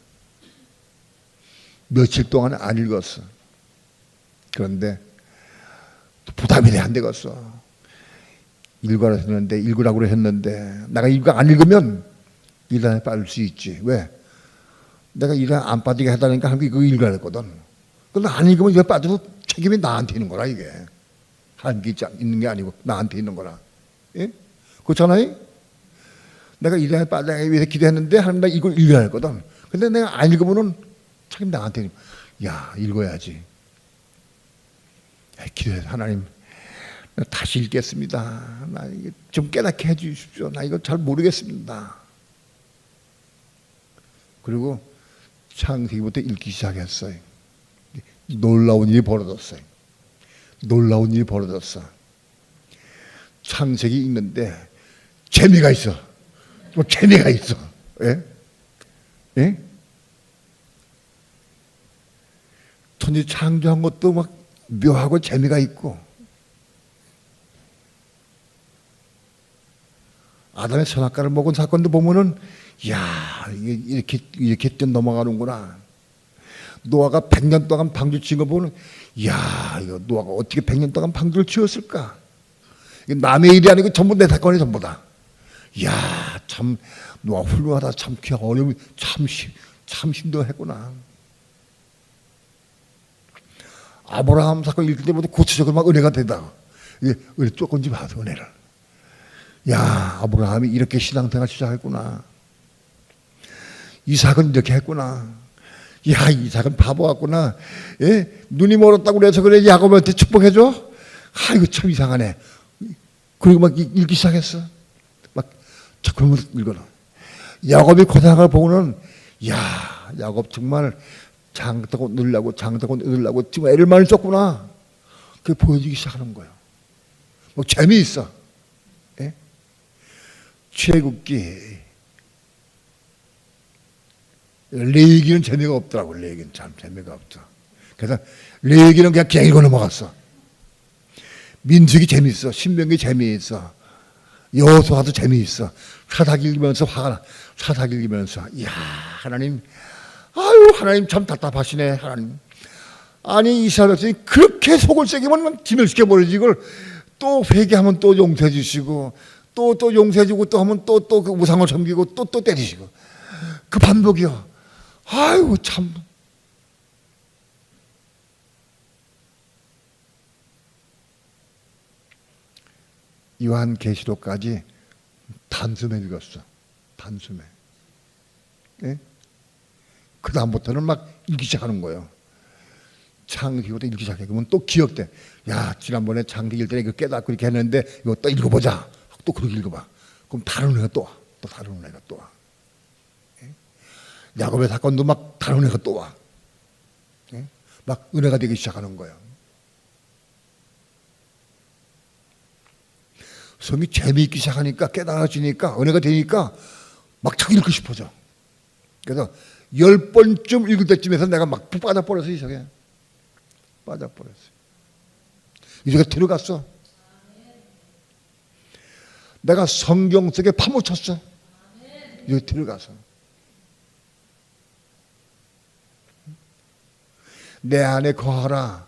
Speaker 1: 며칠 동안 안 읽었어. 그런데 부담이 돼 안 되겠어. 읽으라고 했는데 내가 이거 안 읽으면 일단에 빠질 수 있지. 왜? 내가 일단 안 빠지게 해달라니까 하는 게 이거 읽어야 했거든. 그런데 안 읽으면 이거 빠져도 책임이 나한테 있는 거라. 이게 한 게 있는 게 아니고 나한테 있는 거라. 예? 그렇잖아요? 내가 일단에 빠지기 위해서 기도했는데 하나님 나 이걸 읽어야 했거든. 근데 내가 안 읽으면은 책임 나한테 있는 거야. 야, 읽어야지. 기도해서 하나님, 다시 읽겠습니다. 나 이거 좀 깨닫게 해주십시오. 나 이거 잘 모르겠습니다. 그리고 창세기부터 읽기 시작했어요. 놀라운 일이 벌어졌어요. 놀라운 일이 벌어졌어. 창세기 읽는데 재미가 있어. 뭐 재미가 있어. 예? 예? 천지 창조한 것도 막 묘하고 재미가 있고, 아담의 선악과를 먹은 사건도 보면은, 야, 이렇게 넘어가는구나. 노아가 100년 동안 방주 지은 거 보면, 야, 이거 노아가 어떻게 100년 동안 방주를 지었을까? 이게 남의 일이 아니고 전부 내 사건이 전부 다. 야, 참, 노아 훌륭하다. 참, 그 어려움이 참 힘들었구나. 아브라함 사건 읽을 때마다 구체적으로 막 은혜가 된다. 이게 은혜 조금 좀 봐도 은혜를. 야, 아브라함이 이렇게 신앙생활 시작했구나. 이삭은 이렇게 했구나. 야, 이삭은 바보 같구나. 예? 눈이 멀었다고 그래서 그래 야곱한테 축복해줘? 아, 이거 참 이상하네. 그리고 막 읽기 시작했어. 막 그런 걸 읽어라. 야곱이 고생한 걸 보고는, 야, 야곱 정말 장다고 늘라고 정말 애를 많이 썼구나. 그게 보여지기 시작하는 거예요. 뭐 재미있어. 예? 출애굽기 레위기는 재미가 없더라고. 레위기는 참 재미가 없어. 그래서 레위기는 그냥 읽고 넘어갔어. 민수기 재미있어. 신명기 재미있어. 여호수아도 재미있어. 사사기 읽으면서 화가 나. 사사기 읽으면서, 이야, 하나님, 아유, 하나님 참 답답하시네, 하나님. 아니, 이스라엘 백성이 그렇게 속을 새기면 진멸시켜버리지. 이걸 또 회개하면 또 용서해 주시고, 또 용서해 주고, 또 하면 또 그 우상을 섬기고, 또 때리시고. 그 반복이요. 아유, 참. 요한계시록까지 단숨에 읽었어. 단숨에. 예? 그 다음부터는 막 읽기 시작하는 거예요. 창세기부터 읽기 시작해. 그러면 또 기억돼. 야, 지난번에 창세기 읽을 때 이거 깨닫고 이렇게 했는데 이거 또 읽어보자. 또 그렇게 읽어봐. 그럼 다른 은혜가 또 와. 또 다른 은혜가 또 와. 예? 야곱의 사건도 막 다른 은혜가 또 와. 예? 막 은혜가 되기 시작하는 거예요. 성이 재미있기 시작하니까 깨달아지니까 은혜가 되니까 막 자꾸 읽고 싶어져. 그래서 10번쯤 읽을 때쯤에서 내가 막 푹 빠져버렸어. 이 속에 빠져버렸어. 이 속에 들어갔어. 내가 성경 속에 파묻혔어. 이 속에 들어가서 내 안에 거하라.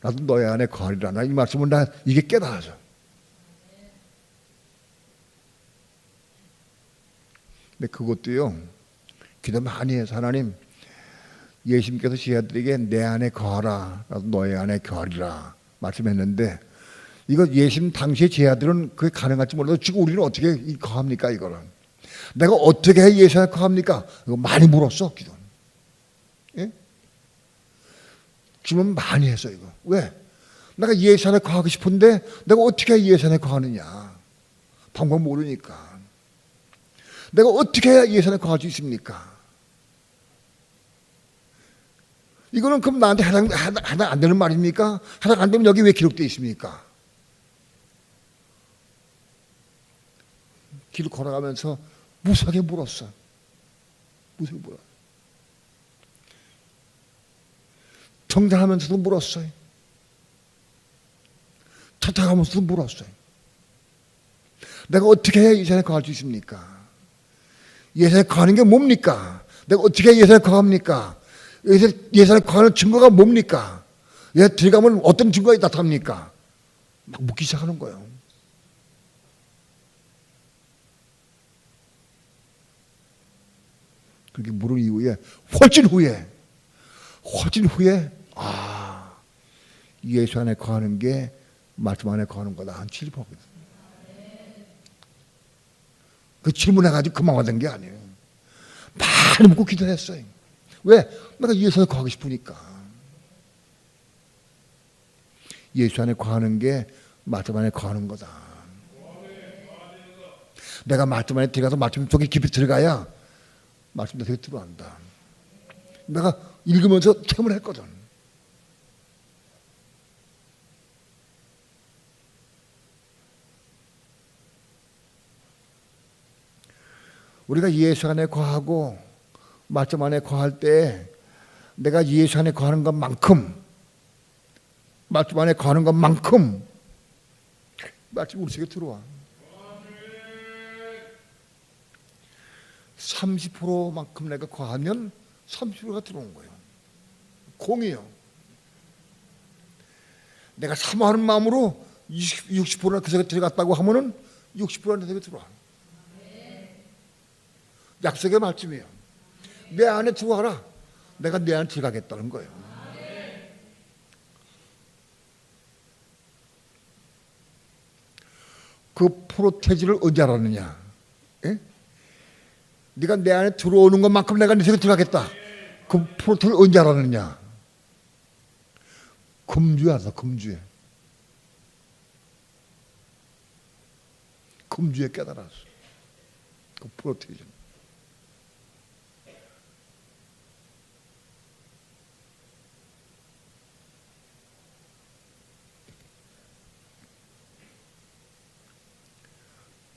Speaker 1: 나도 너의 안에 거하리라. 나 이 말씀은 나 이게 깨달아져. 근데 그것도요, 기도 많이 해서 하나님, 예수님께서 제자들에게 내 안에 거하라, 나도 너의 안에 거하리라 말씀했는데, 이거 예수님 당시의 제자들은 그게 가능할지 몰라도 지금 우리는 어떻게 거합니까, 이거는? 내가 어떻게 해 예수 안에 거합니까? 이거 많이 물었어, 기도. 예? 질문 많이 했어, 이거. 왜? 내가 예수 안에 거하고 싶은데 내가 어떻게 해 예수 안에 거하느냐? 방법 모르니까. 내가 어떻게 해야 예산에 거할 수 있습니까? 이거는 그럼 나한테 하나 안 되는 말입니까? 하나 안 되면 여기 왜 기록되어 있습니까? 길 걸어가면서 무수하게 물었어. 무수하게 물었어. 정장하면서도 물었어요. 찾아가면서도 물었어요. 내가 어떻게 해야 예산에 거할 수 있습니까? 예산에 거하는 게 뭡니까? 내가 어떻게 예산에 거합니까? 예산에 거하는 증거가 뭡니까? 들어가면 어떤 증거가 나타납니까? 막 묻기 시작하는 거예요. 그렇게 물은 이후에 훨씬 후에 예수 안에 거하는 게 말씀 안에 거하는 거다 한 7%. 그 질문해가지고 그만 와된 게 아니에요. 많이 묻고 기도했어요. 왜? 내가 예수 안에 거하고 싶으니까. 예수 안에 거하는 게 말씀 안에 거하는 거다. 내가 말씀 안에 들어가서 말씀 속에 깊이 들어가야 말씀 속에 들어간다. 내가 읽으면서 체험을 했거든. 우리가 예수 안에 거하고 말씀 안에 거할 때 내가 예수 안에 거하는 것만큼 말씀 안에 거하는 것만큼 말씀 우리 속에 들어와. 30%만큼 내가 거하면 30%가 들어온 거예요. 공이요. 내가 사모하는 마음으로 60%나 그 속에 들어갔다고 하면은 60%가 내 속에 들어와. 약속의 말씀이에요. 내 안에 들어와라. 내가 내 안에 들어가겠다는 거예요. 그 프로테지를 언제 알았느냐? 예? 네가 내 안에 들어오는 것만큼 내가 네 속에 들어가겠다. 그 프로테지를 언제 알았느냐? 금주에 알았어. 금주에 깨달았어. 그 프로테지.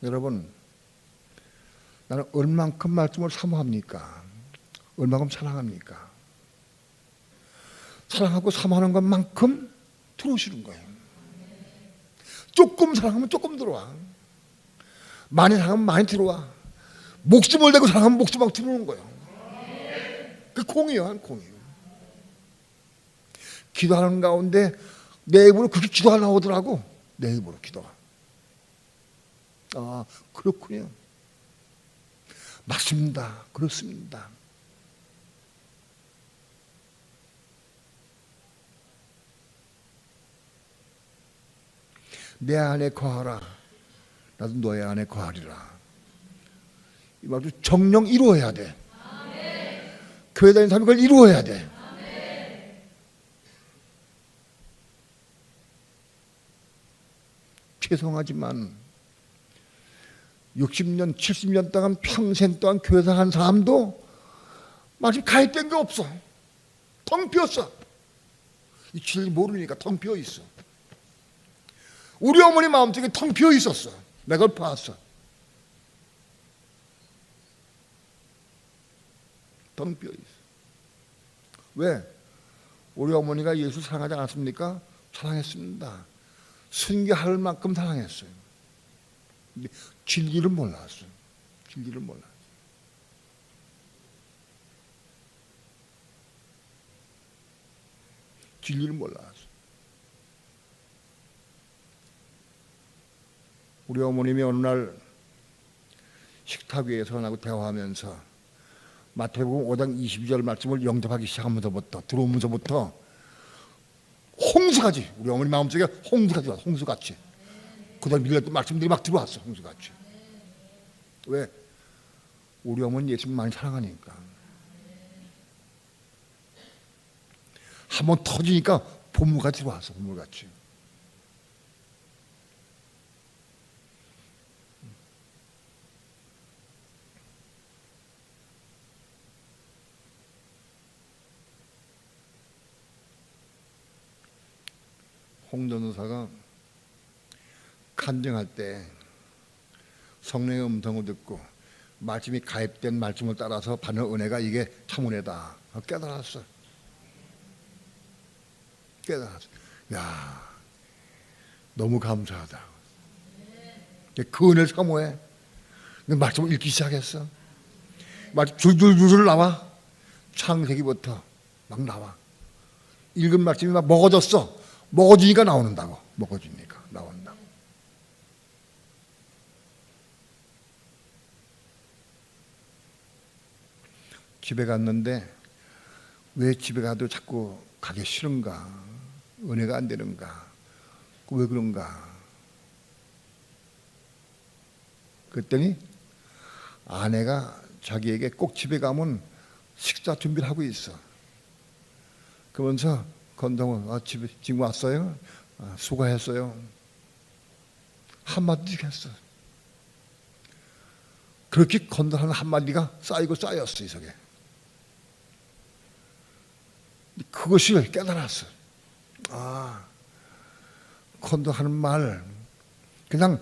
Speaker 1: 여러분, 나는 얼만큼 말씀을 사모합니까? 얼만큼 사랑합니까? 사랑하고 사모하는 것만큼 들어오시는 거예요. 조금 사랑하면 조금 들어와. 많이 사랑하면 많이 들어와. 목숨을 내고 사랑하면 목숨 들어오는 거예요. 그 공이에요, 공이에요. 기도하는 가운데 내 입으로 그렇게 기도가 나오더라고. 내 입으로 기도가. 아, 그렇군요. 맞습니다. 그렇습니다. 내 안에 거하라. 나도 너의 안에 거하리라. 이 말도 정령 이루어야 돼. 교회 다니는 사람이 그걸 이루어야 돼. 죄송하지만 60년, 70년 동안 평생 동안 교회생활 한 사람도 마치 가입된 게 없어. 텅 비었어. 이 진리 모르니까 텅 비어 있어. 우리 어머니 마음속에 텅 비어 있었어. 내가 그걸 봤어. 텅 비어 있어. 왜? 우리 어머니가 예수 사랑하지 않았습니까? 사랑했습니다. 순교할 만큼 사랑했어요. 근데 진리를 몰랐어요. 진리를 몰랐어요. 진리를 몰랐어요. 우리 어머님이 어느 날 식탁 위에서 나하고 대화하면서 마태복음 5장 22절 말씀을 영접하기 시작하면서부터 들어오면서부터 홍수같이 우리 어머니 마음속에 홍수같이 왔어. 홍수같이. 그다음 밀렸던 말씀들이 막 들어왔어. 홍수같이. 왜? 우리 어머니 예수님 많이 사랑하니까. 한번 터지니까 본물같이 들어왔어. 본물같이. 홍 전도사가 간증할 때 성령의 음성을 듣고 말씀이 가입된 말씀을 따라서 받는 은혜가 이게 참 은혜다 깨달았어. 깨달았어. 야, 너무 감사하다. 그 은혜를 사모해. 말씀을 읽기 시작했어. 말씀 줄줄줄 나와. 창세기부터 막 나와. 읽은 말씀이 막 먹어졌어. 먹어지니까 나오는다고. 먹어지니까 나온다고. 집에 갔는데 왜 집에 가도 자꾸 가기 싫은가? 은혜가 안 되는가? 왜 그런가? 그랬더니 아내가 자기에게 꼭 집에 가면 식사 준비를 하고 있어. 그러면서 건동은 집에 지금 왔어요? 수고했어요. 한마디씩 했어. 그렇게 건동하는 한마디가 쌓이고 쌓였어. 이 속에. 그것을 깨달았어. 건동하는 말, 그냥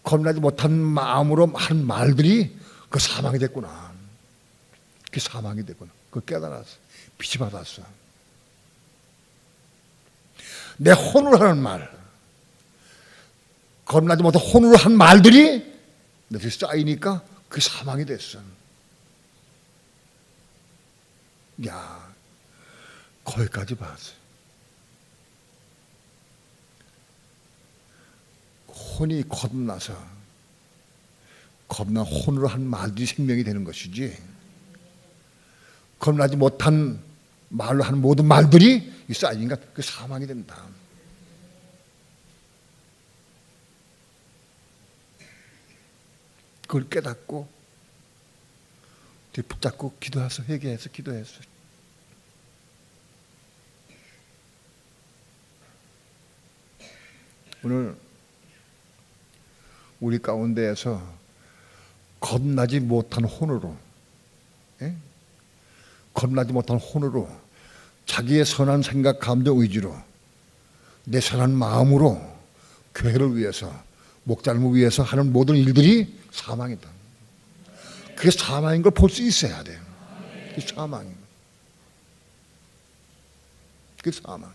Speaker 1: 겁나지 못한 마음으로 한 말들이 그 사망이 됐구나. 그 사망이 됐구나. 그걸 깨달았어. 빛이 받았어. 내 혼으로 하는 말, 겁나지 못한 혼으로 한 말들이 내 속에 쌓이니까 그 사망이 됐어. 야, 거기까지 봤어. 혼이 겁나서 겁난 혼으로 한 말들이 생명이 되는 것이지, 겁나지 못한 말로 하는 모든 말들이 쌓이니까 그 사망이 된다. 그걸 깨닫고 붙잡고 기도해서 회개해서 기도했어. 오늘 우리 가운데에서 겁나지 못한 혼으로, 겁나지 못한 혼으로 자기의 선한 생각, 감정, 의지로 내 선한 마음으로 교회를 위해서, 목자님을 위해서 하는 모든 일들이 사망이다. 그게 사망인 걸 볼 수 있어야 돼요. 그게 사망이에요. 그게 사망.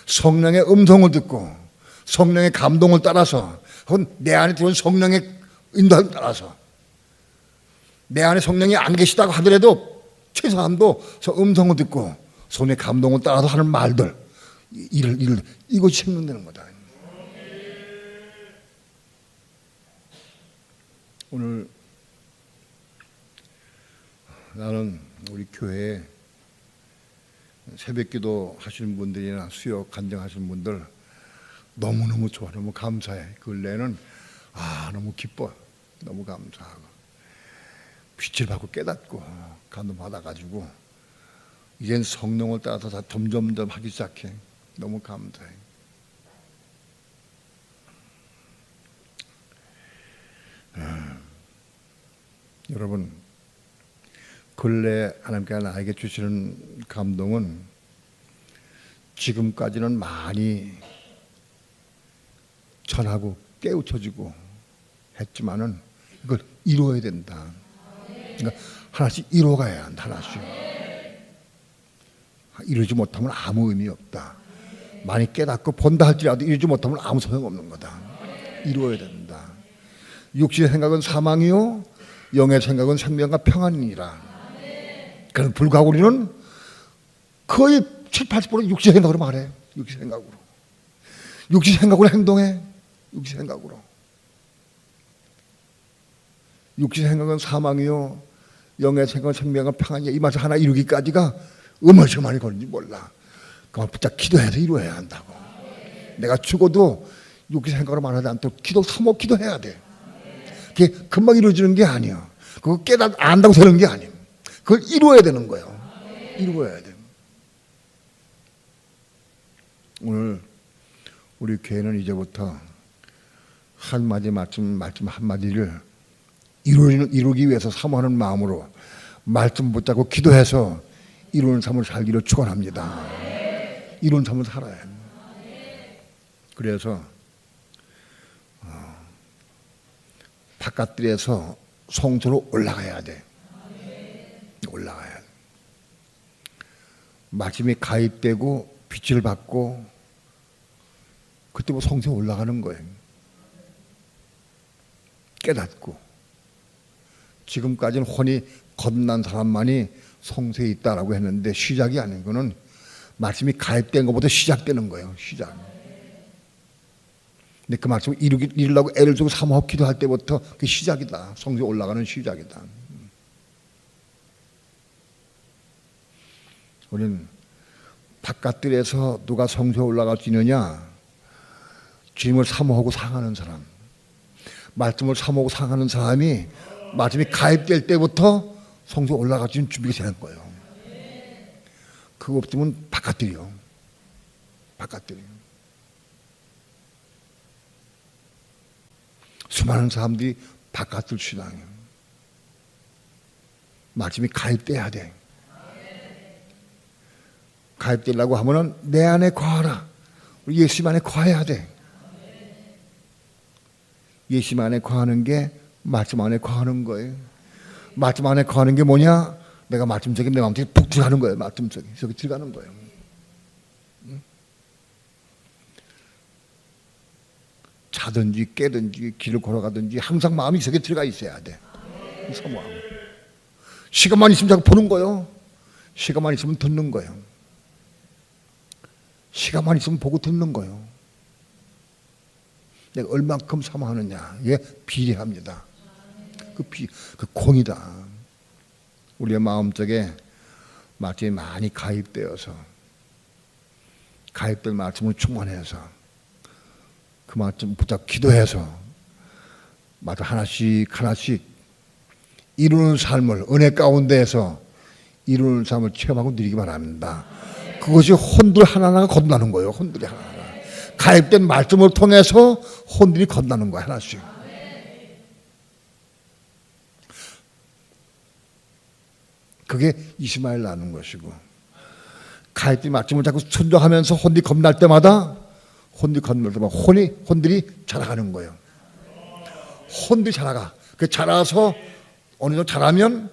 Speaker 1: 성령의 음성을 듣고 성령의 감동을 따라서, 혹은 내 안에 들어온 성령의 인도함을 따라서, 내 안에 성령이 안 계시다고 하더라도 최소한도 저 음성을 듣고 손의 감동을 따라서 하는 말들, 이것이 생명되는 거다. 오늘 나는 우리 교회에 새벽기도 하시는 분들이나 수요 간증하시는 분들 너무너무 좋아, 너무 감사해. 그 근래에는 너무 기뻐. 너무 감사하고 빛을 받고 깨닫고 감동 받아가지고 이젠 성령을 따라서 다 점점점 하기 시작해. 너무 감사해. 여러분, 근래 하나님께서 나에게 주시는 감동은 지금까지는 많이 전하고 깨우쳐지고 했지만은 이걸 이루어야 된다. 그러니까 하나씩 이루어가야 한다. 하나씩. 이루지 못하면 아무 의미 없다. 많이 깨닫고 본다 할지라도 이루지 못하면 아무 소용없는 거다. 이루어야 된다. 육신의 생각은 사망이요 영의 생각은 생명과 평안이니라. 그래서 불구하고 우리는 거의 70~80% 육신 생각으로 말해. 육신 생각으로. 육신 생각으로 행동해. 육신 생각으로. 육신 생각은 사망이요 영의 생각은 생명과 평안이야. 이 말을 하나 이루기까지가 얼마나 많이 걸리는지 몰라. 그만 붙잡 기도해서 이루어야 한다고. 내가 죽어도 육신 생각으로 말하지 않도록 사모 기도해야 돼. 그게 금방 이루어지는 게 아니야. 그거 안다고 되는 게 아니야. 그걸 이루어야 되는 거예요. 이루어야 돼. 오늘 우리 교회는 이제부터 한마디 말씀 한마디를 이루기 위해서 사모하는 마음으로 말씀 붙잡고 기도해서 이루는 삶을 살기를 축원합니다. 이루는 삶을 살아야 해. 그래서 바깥들에서 성소로 올라가야 돼. 올라가야 돼. 말씀이 가입되고 빛을 받고 그때 성소에 올라가는 거예요. 깨닫고. 지금까지는 혼이 겁난 사람만이 성소에 있다라고 했는데 시작이 아닌 거는 말씀이 가입된 것보다 시작되는 거예요. 시작. 근데 그 말씀을 이루려고 애를 주고 사모하고 기도할 때부터 그 시작이다. 성소에 올라가는 시작이다. 우리는 바깥들에서 누가 성소에 올라갈 수 있느냐? 주님을 사모하고 사랑하는 사람, 말씀을 사모하고 사랑하는 사람이 말씀이 가입될 때부터 성소에 올라갈 수 있는 준비가 되는 거예요. 그거 없으면 바깥들이요. 바깥들이요. 수많은 사람들이 바깥을 신앙해요. 말씀이 가입돼야 돼. 가입되려고 하면은 내 안에 거하라. 예수님 안에 거해야 돼. 예수님 안에 거하는 게 말씀 안에 거하는 거예요. 말씀 안에 거하는 게 뭐냐? 내가 말씀 속에 내 마음속에 푹 들어가는 거예요. 말씀 속에 들어가는 거예요. 자든지 깨든지 길을 걸어가든지 항상 마음이 속에 들어가 있어야 돼. 사모하고. 시간만 있으면 자꾸 보는 거예요. 시간만 있으면 듣는 거예요. 시간만 있으면 보고 듣는 거예요. 내가 얼만큼 사모하느냐에 비례합니다. 그 공이다. 우리의 마음속에 말씀이 많이 가입되어서 가입된 말씀을 충만해서 그 말씀 붙잡고 기도해서 마다 하나씩 이루는 삶을 은혜 가운데에서 이루는 삶을 체험하고 누리기 바랍니다. 그것이 혼들 하나하나가 건너는 거예요. 혼들이 하나하나. 가입된 말씀을 통해서 혼들이 건너는 거야. 하나씩. 그게 이스마엘 낳는 것이고, 가입된 말씀을 자꾸 순종하면서 혼들이 겁날 때마다 혼들이 건널 때마다 혼들이 자라가는 거예요. 혼들이 자라가. 그 자라서 어느 정도 자라면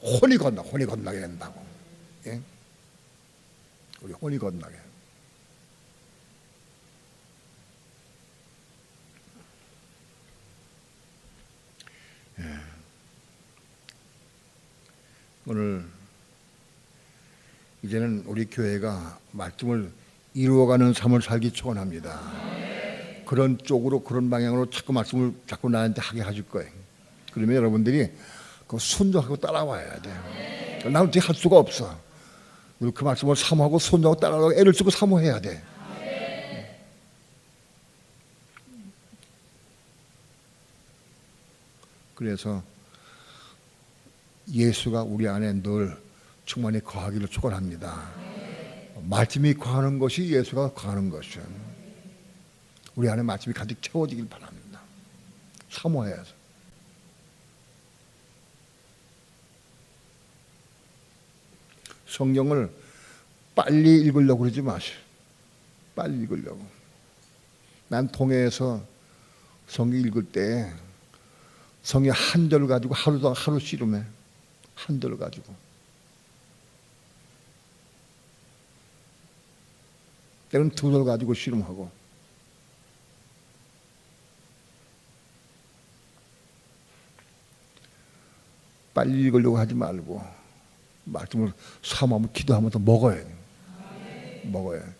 Speaker 1: 혼이 건나게 된다고. 예? 우리 혼이 건나게. 예. 오늘 이제는 우리 교회가 말씀을 이루어가는 삶을 살기 축원합니다. 그런 쪽으로 그런 방향으로 자꾸 말씀을 자꾸 나한테 하게 하실 거예요. 그러면 여러분들이 그 순종하고 따라와야 돼요. 나는 어떻게 할 수가 없어. 그 말씀을 사모하고 순종하고 따라가고 애를 쓰고 사모해야 돼. 그래서 예수가 우리 안에 늘 충만히 거하기를 축원합니다. 말씀이 거하는 것이 예수가 거하는 것이요. 우리 안에 말씀이 가득 채워지길 바랍니다. 사모해야죠. 성경을 빨리 읽으려고 그러지 마세요. 빨리 읽으려고. 난 동해에서 성경 읽을 때 성경 한 절 가지고 하루 씨름해. 한 절 가지고. 때로는 두 절 가지고 씨름하고. 빨리 읽으려고 하지 말고 말씀을 사모하면 기도하면서 먹어야 돼요. 먹어야 돼요.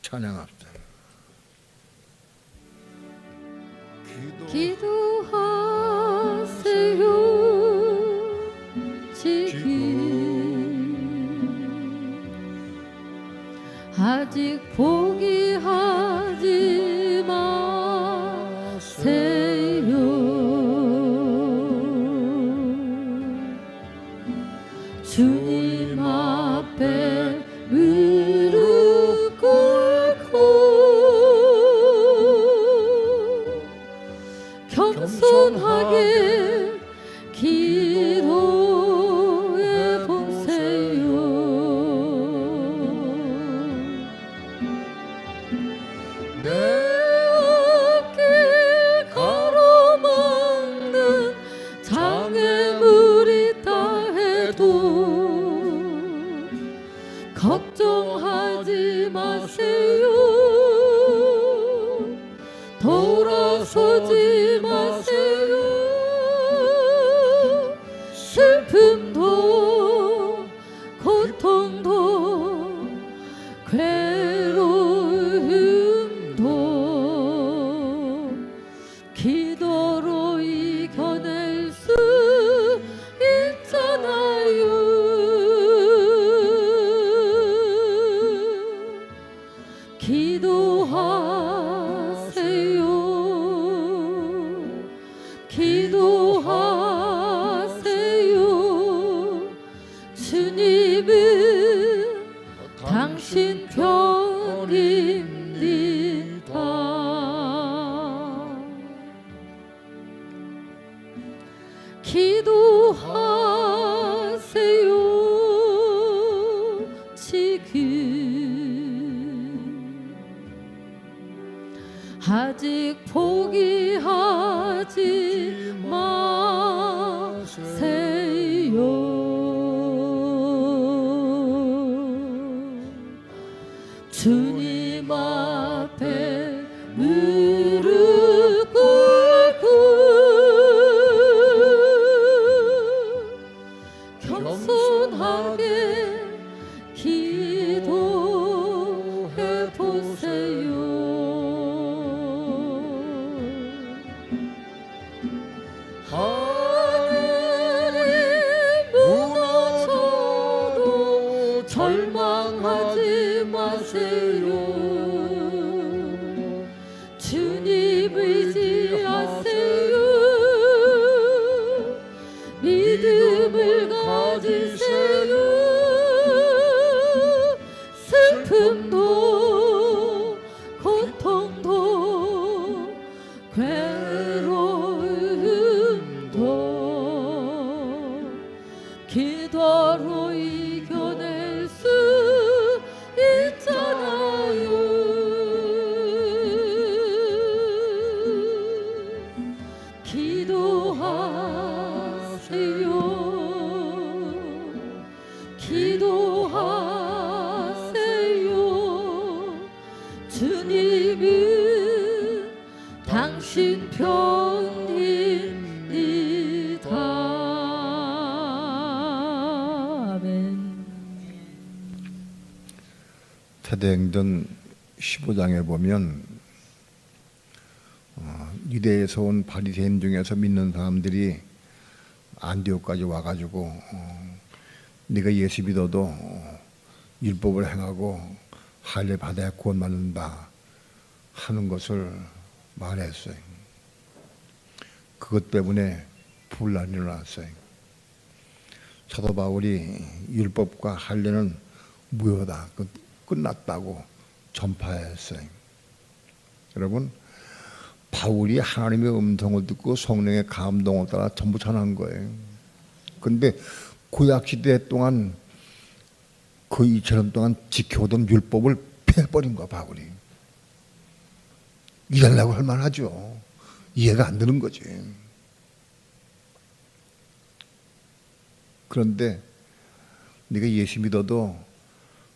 Speaker 1: 찬양합시다.
Speaker 2: 기도하세요 지금 아직 포기하지 마세요. 주님 앞에 무릎 꿇고 겸손하게 기도해 보세요. 내 어깨 가로막는 장애물이 있다 해도 걱정하지 마세요. 돌아서지 마세요. 슬픔도 고통도 괴로움도 기도로 이겨낼 수 있잖아요. 기도하세요. 기도하세요. 주님은 당신 편입니다. 기도하세요 지금 아직 포기하지 마세요. 주님 앞에 무릎 꿇고 겸손하게 기도해 보세요. 하늘이 무너져도 절망하지 마세요. 주님 의지하세요. 믿음을 가지세요. 슬픔도 고통도 괴로움도 기도로 이겨낼 수 있잖아요. 기도하세요. 기도하세요. 주님은 당신 편입니다. 아멘.
Speaker 1: 사도행전 15장에 보면 유대에서 온 바리새인 중에서 믿는 사람들이 안디옥까지 와가지고 네가 예수 믿어도 율법을 행하고 할례 받아야 구원받는다 하는 것을 말했어요. 그것 때문에 분란이 일어났어요. 사도 바울이 율법과 할례는 무효다, 끝났다고 전파했어요. 여러분, 바울이 하나님의 음성을 듣고 성령의 감동을 따라 전부 전한 거예요. 그런데 구약시대 동안 그 2000년 동안 지켜오던 율법을 폐해버린 거야, 바울이. 이해하려고 할 만하죠. 이해가 안 되는 거지. 그런데 네가 예수 믿어도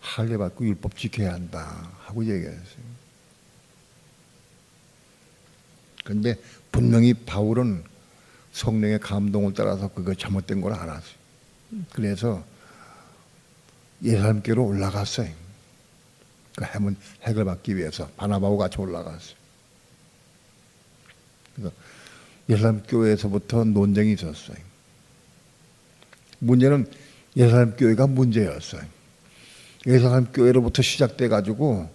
Speaker 1: 할례 받고 율법 지켜야 한다 하고 얘기했어요. 그런데 분명히 바울은 성령의 감동을 따라서 그거 잘못된 걸 알았어요. 그래서 예루살렘교로 올라갔어요. 그 핵을 받기 위해서 바나바와 같이 올라갔어요. 그래서 예루살렘 교회에서부터 논쟁이 있었어요. 문제는 예루살렘 교회가 문제였어요. 예루살렘 교회로부터 시작돼 가지고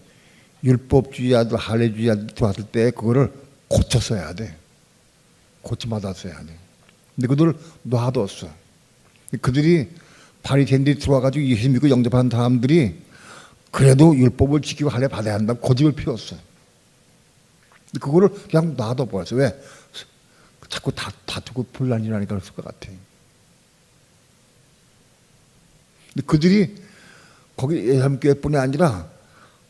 Speaker 1: 율법주의자들, 할례주의자들 들어왔을 때 그거를 고쳤어야 돼. 고쳐받았어야 돼. 근데 그들을 놔뒀어. 그들이 바리새인들이 들어와가지고 예수 믿고 영접한 사람들이 그래도 율법을 지키고 할례 받아야 한다고 고집을 피웠어. 그거를 그냥 놔둬버렸어. 왜? 자꾸 다투고 분란이 나니까 그랬을 것 같아. 근데 그들이 거기 예수교회뿐이 아니라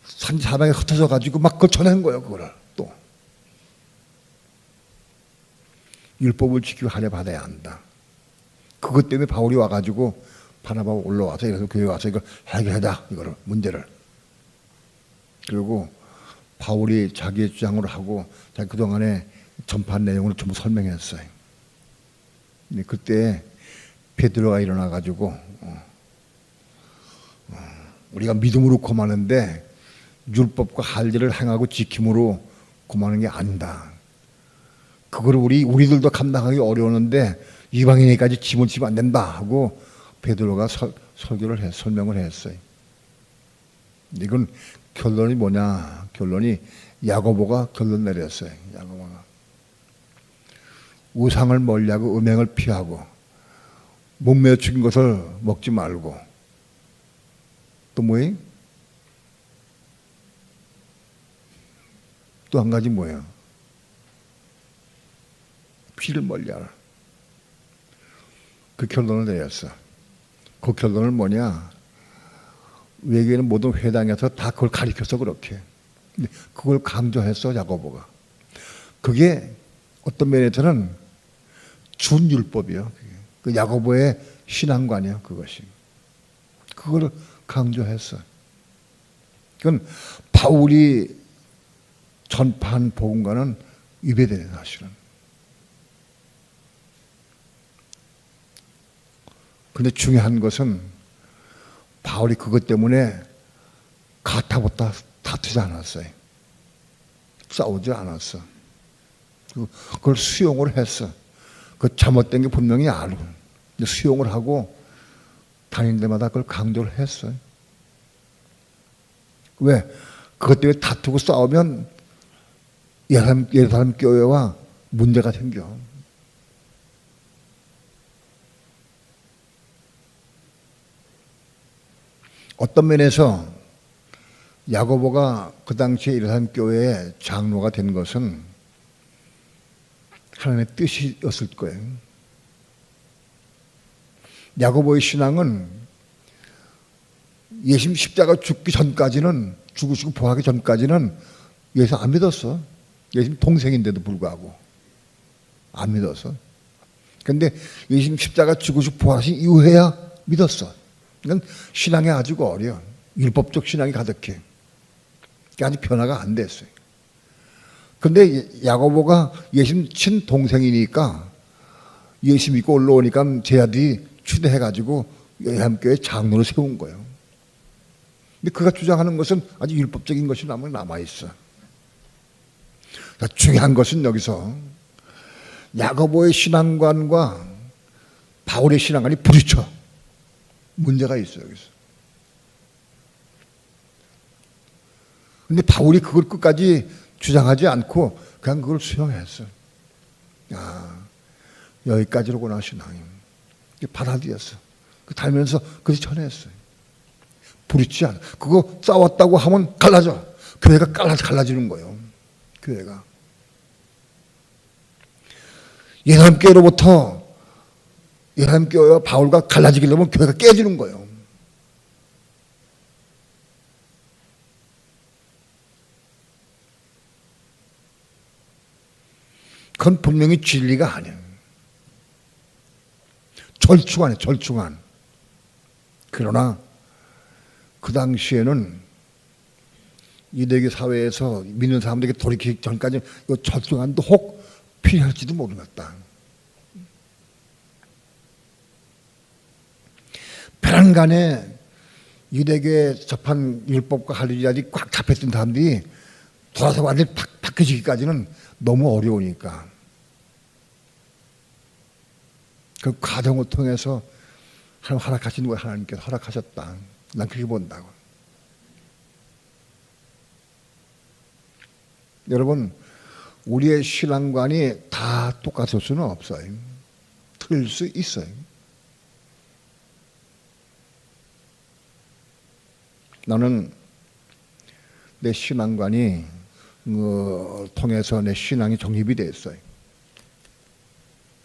Speaker 1: 산사방에 흩어져 가지고 막 그걸 전한 거예요. 그거를 또 율법을 지키고 할례 받아야 한다. 그것 때문에 바울이 와가지고 바나바가 올라와서 이래서 교회 와서 이걸 해결하자, 이거를 문제를. 그리고 바울이 자기의 주장으로 하고 자기 그동안에 전파한 내용을 전부 설명했어요. 근데 그때 베드로가 일어나가지고 우리가 믿음으로 고마는데 율법과 할례를 행하고 지킴으로 고마는 게 아니다. 그거를 우리들도 감당하기 어려웠는데 이방인에게까지 짐을 지면 안 된다 하고 베드로가 설명을 했어요. 이건 결론이 뭐냐? 결론이 야고보가 결론 내렸어요. 야고보가 우상을 멀리하고 음행을 피하고 몸매어 죽인 것을 먹지 말고 또 뭐예요? 또 한 가지 뭐예요? 피를 멀리하라. 그 결론을 내렸어. 그 결론은 뭐냐? 외계는 모든 회당에서 다 그걸 가리켜서 그렇게. 근데 그걸 강조했어, 야고보가. 그게 어떤 면에서는 준율법이요. 그 야고보의 신앙관이야, 그것이. 그걸 강조했어. 그건 바울이 전파한 복음과는 위배되는 사실은. 근데 중요한 것은 바울이 그것 때문에 가타부터 다투지 않았어요. 싸우지 않았어. 그걸 수용을 했어. 그 잘못된 게 분명히 알고 수용을 하고 다니는 데마다 그걸 강조를 했어요. 왜? 그것 때문에 다투고 싸우면 예루살렘 교회와 문제가 생겨. 어떤 면에서 야고보가 그 당시에 예루살렘 교회의 장로가 된 것은 하나님의 뜻이었을 거예요. 야고보의 신앙은 예수님 십자가 죽기 전까지는, 죽으시고 부활하기 전까지는 예수 안 믿었어. 예수님 동생인데도 불구하고 안 믿었어. 그런데 예수님 십자가 죽으시고 부활하신 이후에야 믿었어. 그건 신앙이 아주 어려. 율법적 신앙이 가득해. 아직 변화가 안 됐어요. 그런데 야고보가 예수님 친동생이니까 예수 믿고 올라오니까 제 아들이 추대해가지고 예수님교회 장로를 세운 거예요. 근데 그가 주장하는 것은 아주 율법적인 것이 남아있어. 그러니까 중요한 것은 여기서 야고보의 신앙관과 바울의 신앙관이 부딪혀. 문제가 있어요, 여기서. 근데 바울이 그걸 끝까지 주장하지 않고 그냥 그걸 수용했어. 여기까지로구나 신앙이. 받아들였어. 달면서 그것이 전했어요. 부딪히지 않아. 그거 싸웠다고 하면 갈라져. 교회가 갈라지는 거예요. 교회가. 예수님께로부터 예수님께와 바울과 갈라지게 되면 교회가 깨지는 거예요. 그건 분명히 진리가 아니에요. 절충안이에요. 절충안. 그러나 그 당시에는 유대교 사회에서 믿는 사람들에게 돌이키기 전까지 이 절충안도 혹 필요할지도 모르겠다. 벼랑간에 유대교에 접한 율법과 할례자들이 꽉 잡혔던 사람들이 돌아서 완전히 바뀌어지기까지는 너무 어려우니까 그 과정을 통해서 하나님 허락하시는 거예요. 하나님께서 허락하셨다. 난 그렇게 본다고. 여러분, 우리의 신앙관이 다 똑같을 수는 없어요. 틀릴 수 있어요. 나는 내 신앙관이 통해서 내 신앙이 정립이 됐어요.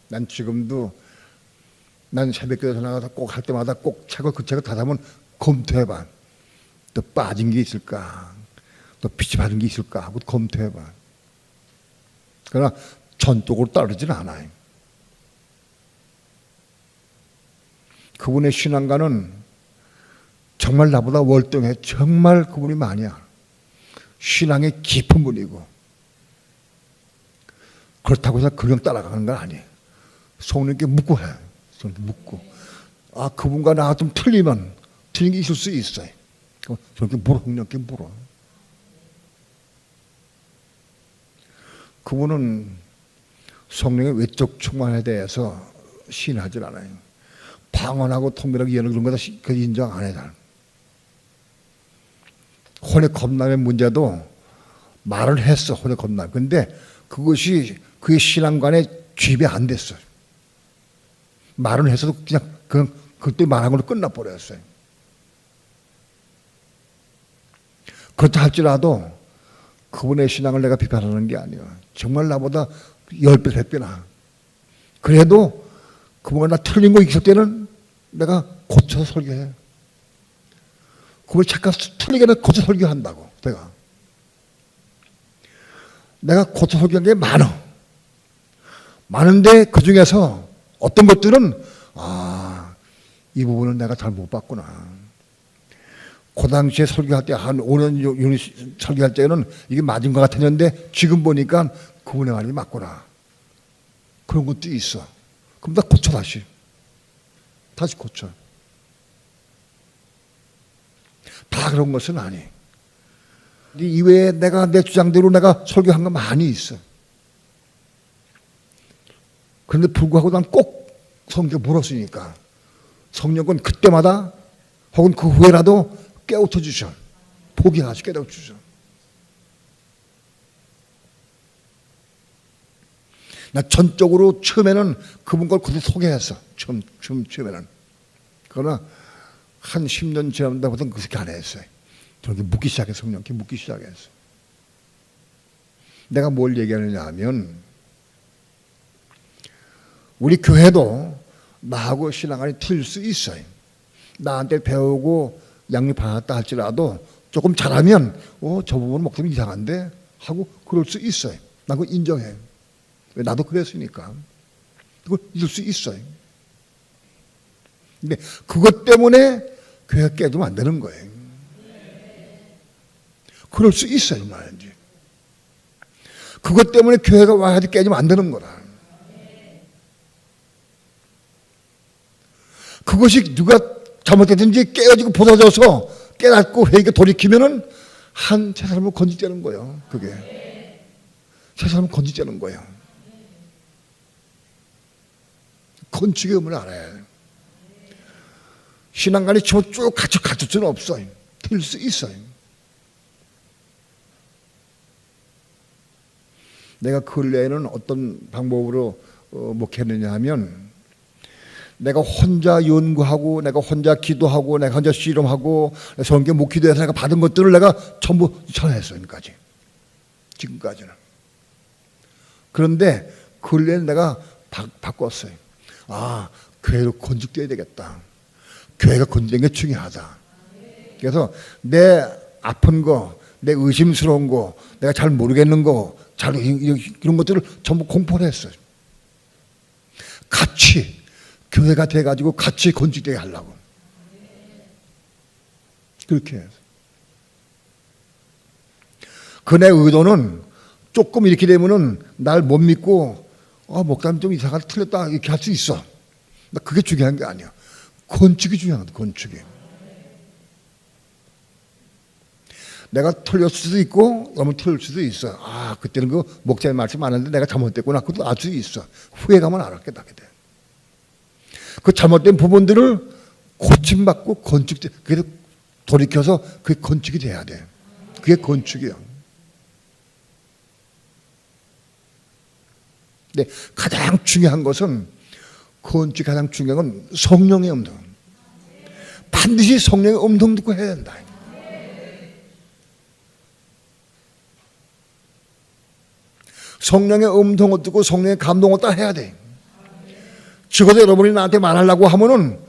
Speaker 1: 난 지금도 난 새벽기도에서 나가서 꼭 할 때마다 꼭 그 책을 닫아보면 검토해봐. 또 빠진 게 있을까? 또 빛이 받은 게 있을까? 하고 검토해봐. 그러나 전적으로 따르지는 않아요. 그분의 신앙가는 정말 나보다 월등해. 정말 그분이 많이야. 신앙의 깊은 분이고 그렇다고 해서 그냥 따라가는 건 아니에요. 성령께 묻고 해. 묻고 그분과 나가 좀 틀리면 틀린 게 있을 수 있어요. 저렇게 물어. 성령께 물어. 그분은 성령의 외적 충만에 대해서 시인하지 않아요. 방언하고 통변하고 예언 그런 거다 인정 안 해요. 혼의 겁남의 문제도 말을 했어. 혼의 겁남. 근데 그것이 그의 신앙관에 주입이 안 됐어요. 말은 했어도 그냥 그때 말한 걸로 끝나버렸어요. 그렇다 할지라도 그분의 신앙을 내가 비판하는 게 아니에요. 정말 나보다 10배, 100배나. 그래도 그분과 나 틀린 거 있을 때는 내가 고쳐서 설교해. 그걸 잠깐 틀리게 고쳐 설교한다고. 내가 고쳐 설교한 게 많은데 그 중에서 어떤 것들은 이 부분은 내가 잘 못 봤구나. 그 당시에 설교할 때 한 5년 설교할 때는 이게 맞은 것 같았는데 지금 보니까 그분의 말이 맞구나. 그런 것도 있어. 그럼 나 고쳐 다시 고쳐. 다 그런 것은 아니. 이외에 내가 내 주장대로 내가 설교한 거 많이 있어. 그런데 불구하고 난 꼭 성경 물었으니까 성령은 그때마다 혹은 그 후에라도 깨우쳐 주셔. 포기 하나씩 깨우쳐 주셔. 나 전적으로 처음에는 그분 걸 그대로 소개했어. 처음에는. 그러나 한 10년 지나다보다 그렇게 안 했어요. 저렇게 묻기 시작했어. 성령께 묻기 시작했어. 내가 뭘 얘기하느냐 하면 우리 교회도 나하고 신앙관이 틀릴 수 있어요. 나한테 배우고 양육받았다 할지라도 조금 잘하면 저 부분은 목소리 이상한데 하고 그럴 수 있어요. 나 그거 인정해. 왜 나도 그랬으니까. 그걸 잊을 수 있어요. 근데 그것 때문에 교회가 깨지면 안 되는 거예요. 그럴 수 있어요. 말인지. 그것 때문에 교회가 와야 깨지면 안 되는 거라. 그것이 누가 잘못됐든지 깨어지고 부서져서 깨닫고 회개가 돌이키면은 세 사람을 건지자는 거예요. 그게 세 사람을 건지자는 거예요. 건축의 의무를 알아야 해요. 신앙관이 쭉 갖출 수는 없어요. 틀릴 수 있어요. 내가 근래에는 어떤 방법으로 목회했느냐 하면, 내가 혼자 연구하고, 내가 혼자 기도하고, 내가 혼자 씨름하고, 성경 목기도해서 내가 받은 것들을 내가 전부 전했어요. 지금까지는. 그런데 근래는 내가 바꿨어요. 아, 교회로 건축돼야 되겠다. 교회가 건축된 게 중요하다. 그래서 내 아픈 거, 내 의심스러운 거, 내가 잘 모르겠는 거, 이런 것들을 전부 공포를 했어요. 같이 교회가 돼가지고 같이 건축되게 하려고. 그렇게 해서. 그 내 의도는 조금 이렇게 되면은 날 못 믿고, 목사님 좀 이상하다, 틀렸다, 이렇게 할 수 있어. 그게 중요한 게 아니야. 건축이 중요하다, 건축이. 내가 틀렸을 수도 있고, 너무 틀릴 수도 있어. 그때는 그 목사님 말씀 안 했는데 내가 잘못됐구나. 그것도 알 수 있어. 후회가면 알았게 나게 돼. 그 잘못된 부분들을 고침받고 그래서 돌이켜서 그게 건축이 돼야 돼. 그게 건축이야. 근데 가장 중요한 것은, 건축 가장 중요한 건 성령의 음성. 반드시 성령의 음성 듣고 해야 된다. 성령의 음성을 듣고 성령의 감동을 따라 해야 돼. 적어도 여러분이 나한테 말하려고 하면은,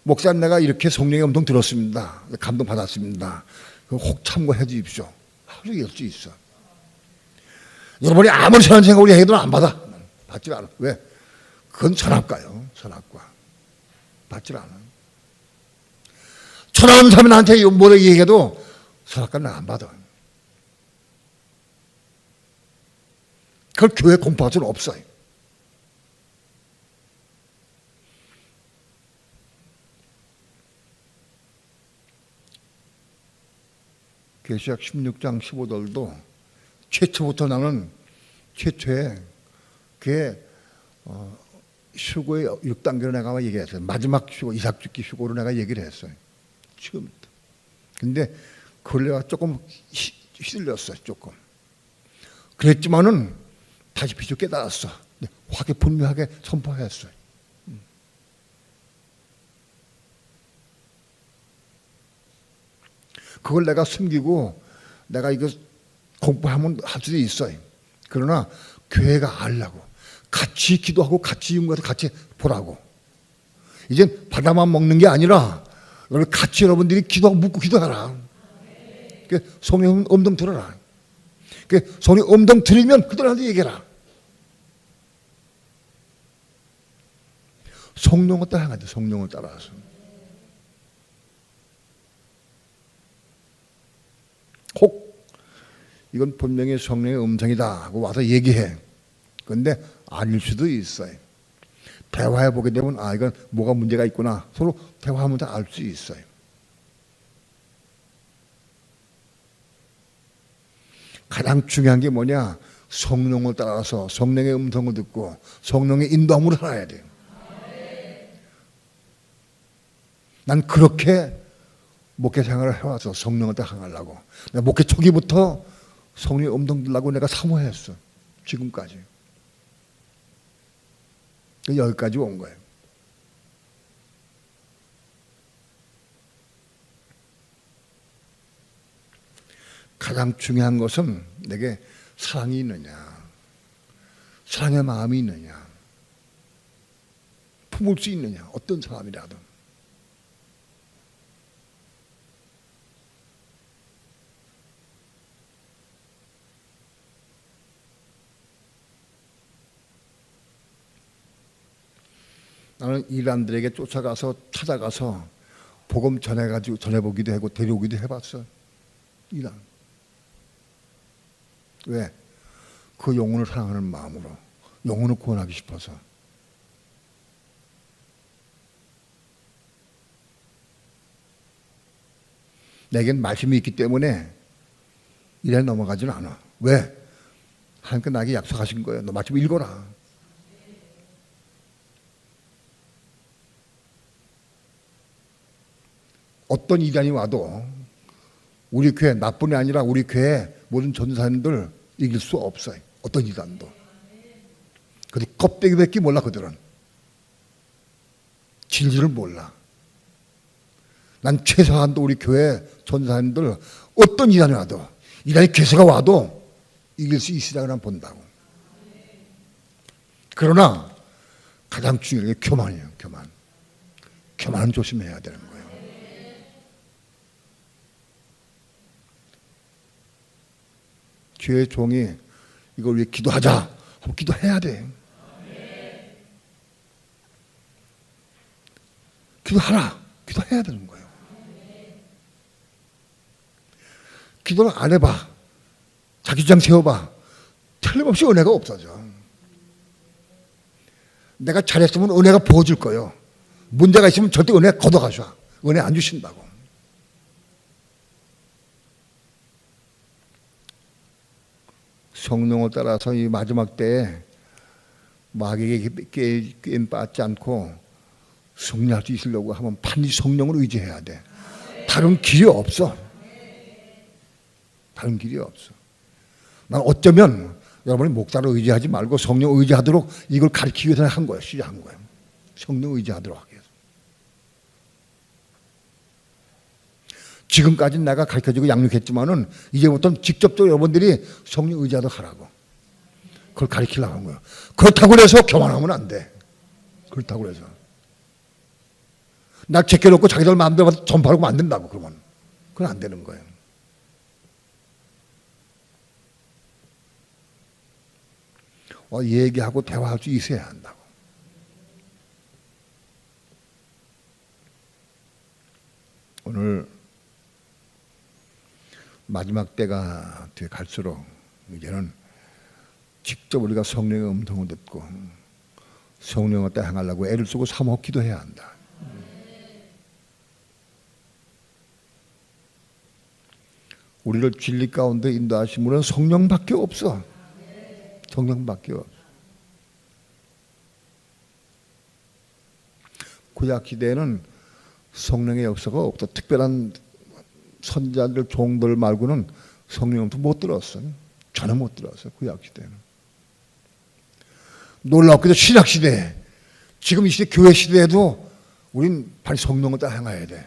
Speaker 1: 목사님 내가 이렇게 성령의 음성 들었습니다. 감동 받았습니다. 혹 참고해 주십시오. 이럴 수 있어. 여러분이 아무리 선한 생각을 해도 안 받아. 받지 않아. 왜? 그건 선악과요. 선악과. 받지 않아. 천하는 사람이 나한테 뭐라 얘기해도 선악과는 안 받아. 그걸 교회 공부할 수는 없어요. 계시록 16장 15절도 최초부터 나는 최초에 그의 휴고의 6단계로 내가 얘기했어요. 마지막 휴고, 이삭 죽기 휴고로 내가 얘기를 했어요. 처음부터. 근데 그걸 내가 조금 휘둘렸어요. 조금. 그랬지만은 다시 비추 깨달았어. 확에 분명하게 선포했어요. 그걸 내가 숨기고 내가 이거 공부하면 할 수도 있어요. 그러나 교회가 알라고. 같이 기도하고 같이 연구해서 같이 보라고. 이젠 받아만 먹는 게 아니라 같이 여러분들이 기도하고 묻고 기도하라. 성령 음성 들어라. 성령 음성 들으면 그들한테 얘기해라. 성령을 따라가야 돼. 성령을 따라서. 혹 이건 분명히 성령의 음성이다 하고 와서 얘기해. 그런데 아닐 수도 있어요. 대화해 보게 되면 이건 뭐가 문제가 있구나. 서로 대화하면서 알 수 있어요. 가장 중요한 게 뭐냐? 성령을 따라서 성령의 음성을 듣고 성령의 인도함으로 살아야 돼요. 난 그렇게 목회 생활을 해와서 성령을 따라 향하려고. 내가 목회 초기부터 성령의 음성 들으려고 내가 사모했어. 지금까지. 여기까지 온 거예요. 가장 중요한 것은 내게 사랑이 있느냐, 사랑의 마음이 있느냐, 품을 수 있느냐, 어떤 사람이라도. 나는 이란들에게 쫓아가서 찾아가서 복음 전해보기도 하고 데려오기도 해봤어. 이란. 왜? 그 영혼을 사랑하는 마음으로, 영혼을 구원하기 싶어서. 내겐 말씀이 있기 때문에 이래 넘어가지는 않아. 왜? 하나님께 나에게 약속하신 거예요. 너 말씀 읽어라. 어떤 이단이 와도 우리 교회, 나뿐이 아니라 우리 교회 모든 전도사님들 이길 수 없어요. 어떤 이단도. 그래도 껍데기밖에 몰라. 그들은 진리를 몰라. 난 최소한도 우리 교회 전사님들 어떤 이단이 와도, 이단이 괴세가 와도 이길 수 있으라고 난 본다고. 그러나 가장 중요한 게 교만이에요. 교만. 교만은 조심해야 되는 거예요. 주의 종이 이걸 위해 기도하자 하면 기도해야 돼. 기도하라. 기도해야 되는 거예요. 기도를 안 해봐. 자기 주장 세워봐. 틀림없이 은혜가 없어져. 내가 잘했으면 은혜가 부어줄 거예요. 문제가 있으면 절대 은혜 걷어가셔. 은혜 안 주신다고. 성령을 따라서 이 마지막 때에 마귀에게 게임 빠지 않고 승리할 수 있으려고 하면 반드시 성령을 의지해야 돼. 다른 길이 없어. 다른 길이 없어. 난 어쩌면 여러분이 목사를 의지하지 말고 성령 의지하도록 이걸 가르치기 위해서 한 거예요. 시작한 거예요. 성령 의지하도록 하기 위해서. 지금까지는 내가 가르쳐주고 양육했지만은 이제부터는 직접적으로 여러분들이 성령 의지하도록 하라고. 그걸 가르치려고 한 거예요. 그렇다고 해서 교만하면 안 돼. 그렇다고 해서. 나 제껴놓고 자기들 마음대로 전파하고 만든다고 그러면. 그건 안 되는 거예요. 얘기하고 대화할 수 있어야 한다고. 오늘 마지막 때가 돼 갈수록 이제는 직접 우리가 성령의 음성을 듣고 성령을 따라 향하려고 애를 쓰고 사모하고 기도해야 한다. 우리를 진리 가운데 인도하신 분은 성령밖에 없어. 성령밖에 없어. 구약 시대에는 성령의 역사가 없어. 특별한 선자들, 종들 말고는 성령 없어 못 들었어. 전혀 못 들었어. 구약 시대에는. 놀랍게도 신약 시대에, 지금 이 시대 교회 시대에도 우린 반 성령을 따라 향해야 돼.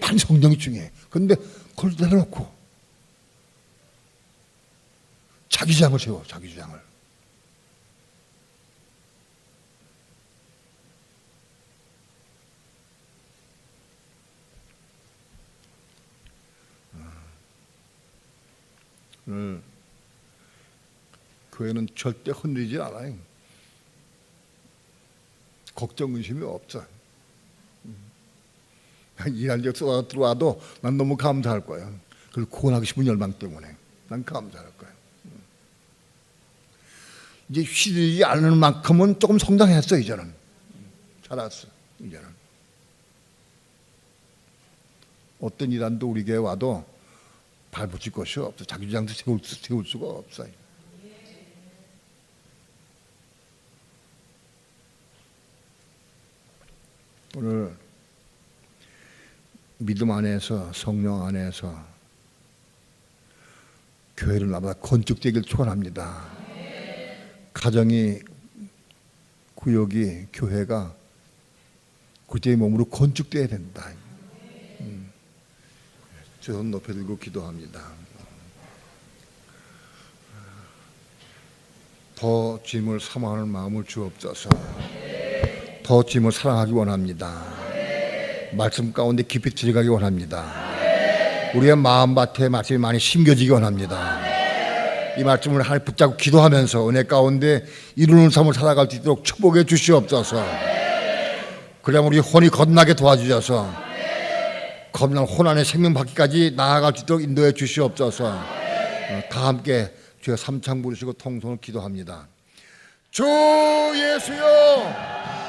Speaker 1: 반 성령이 중요해. 그런데 그걸 내려놓고 자기 주장을 세워. 자기 주장을. 오늘 교회는 절대 흔들리지 않아요. 걱정 의심이 없어. 이한적 쏟아 들어와도 난 너무 감사할 거야. 그걸 구원하고 싶은 열망 때문에 난 감사할 거야. 이제 휘둘리지 않는 만큼은 조금 성장했어. 이제는 자랐어. 이제는 어떤 이단도 우리 교회 와도 발붙일 것이 없어. 자기 주장도 세울 수가 없어. 오늘 믿음 안에서, 성령 안에서 교회를 나보다 건축되길 축원합니다. 가정이, 구역이, 교회가 그때의 몸으로 건축되어야 된다. 두 손 높여들고 기도합니다. 더 주님을 사모하는 마음을 주옵소서. 더 주님을 사랑하기 원합니다. 말씀 가운데 깊이 들어가기 원합니다. 우리의 마음밭에 말씀이 많이 심겨지기 원합니다. 이 말씀을 하나님 붙잡고 기도하면서 은혜 가운데 이루는 삶을 살아갈 수 있도록 축복해 주시옵소서. 그래야 우리 혼이 거듭나게 도와주셔서 거듭난 혼 안에 생명 받기까지 나아갈 수 있도록 인도해 주시옵소서. 다 함께 주여 삼창 부르시고 통성을 기도합니다. 주 예수여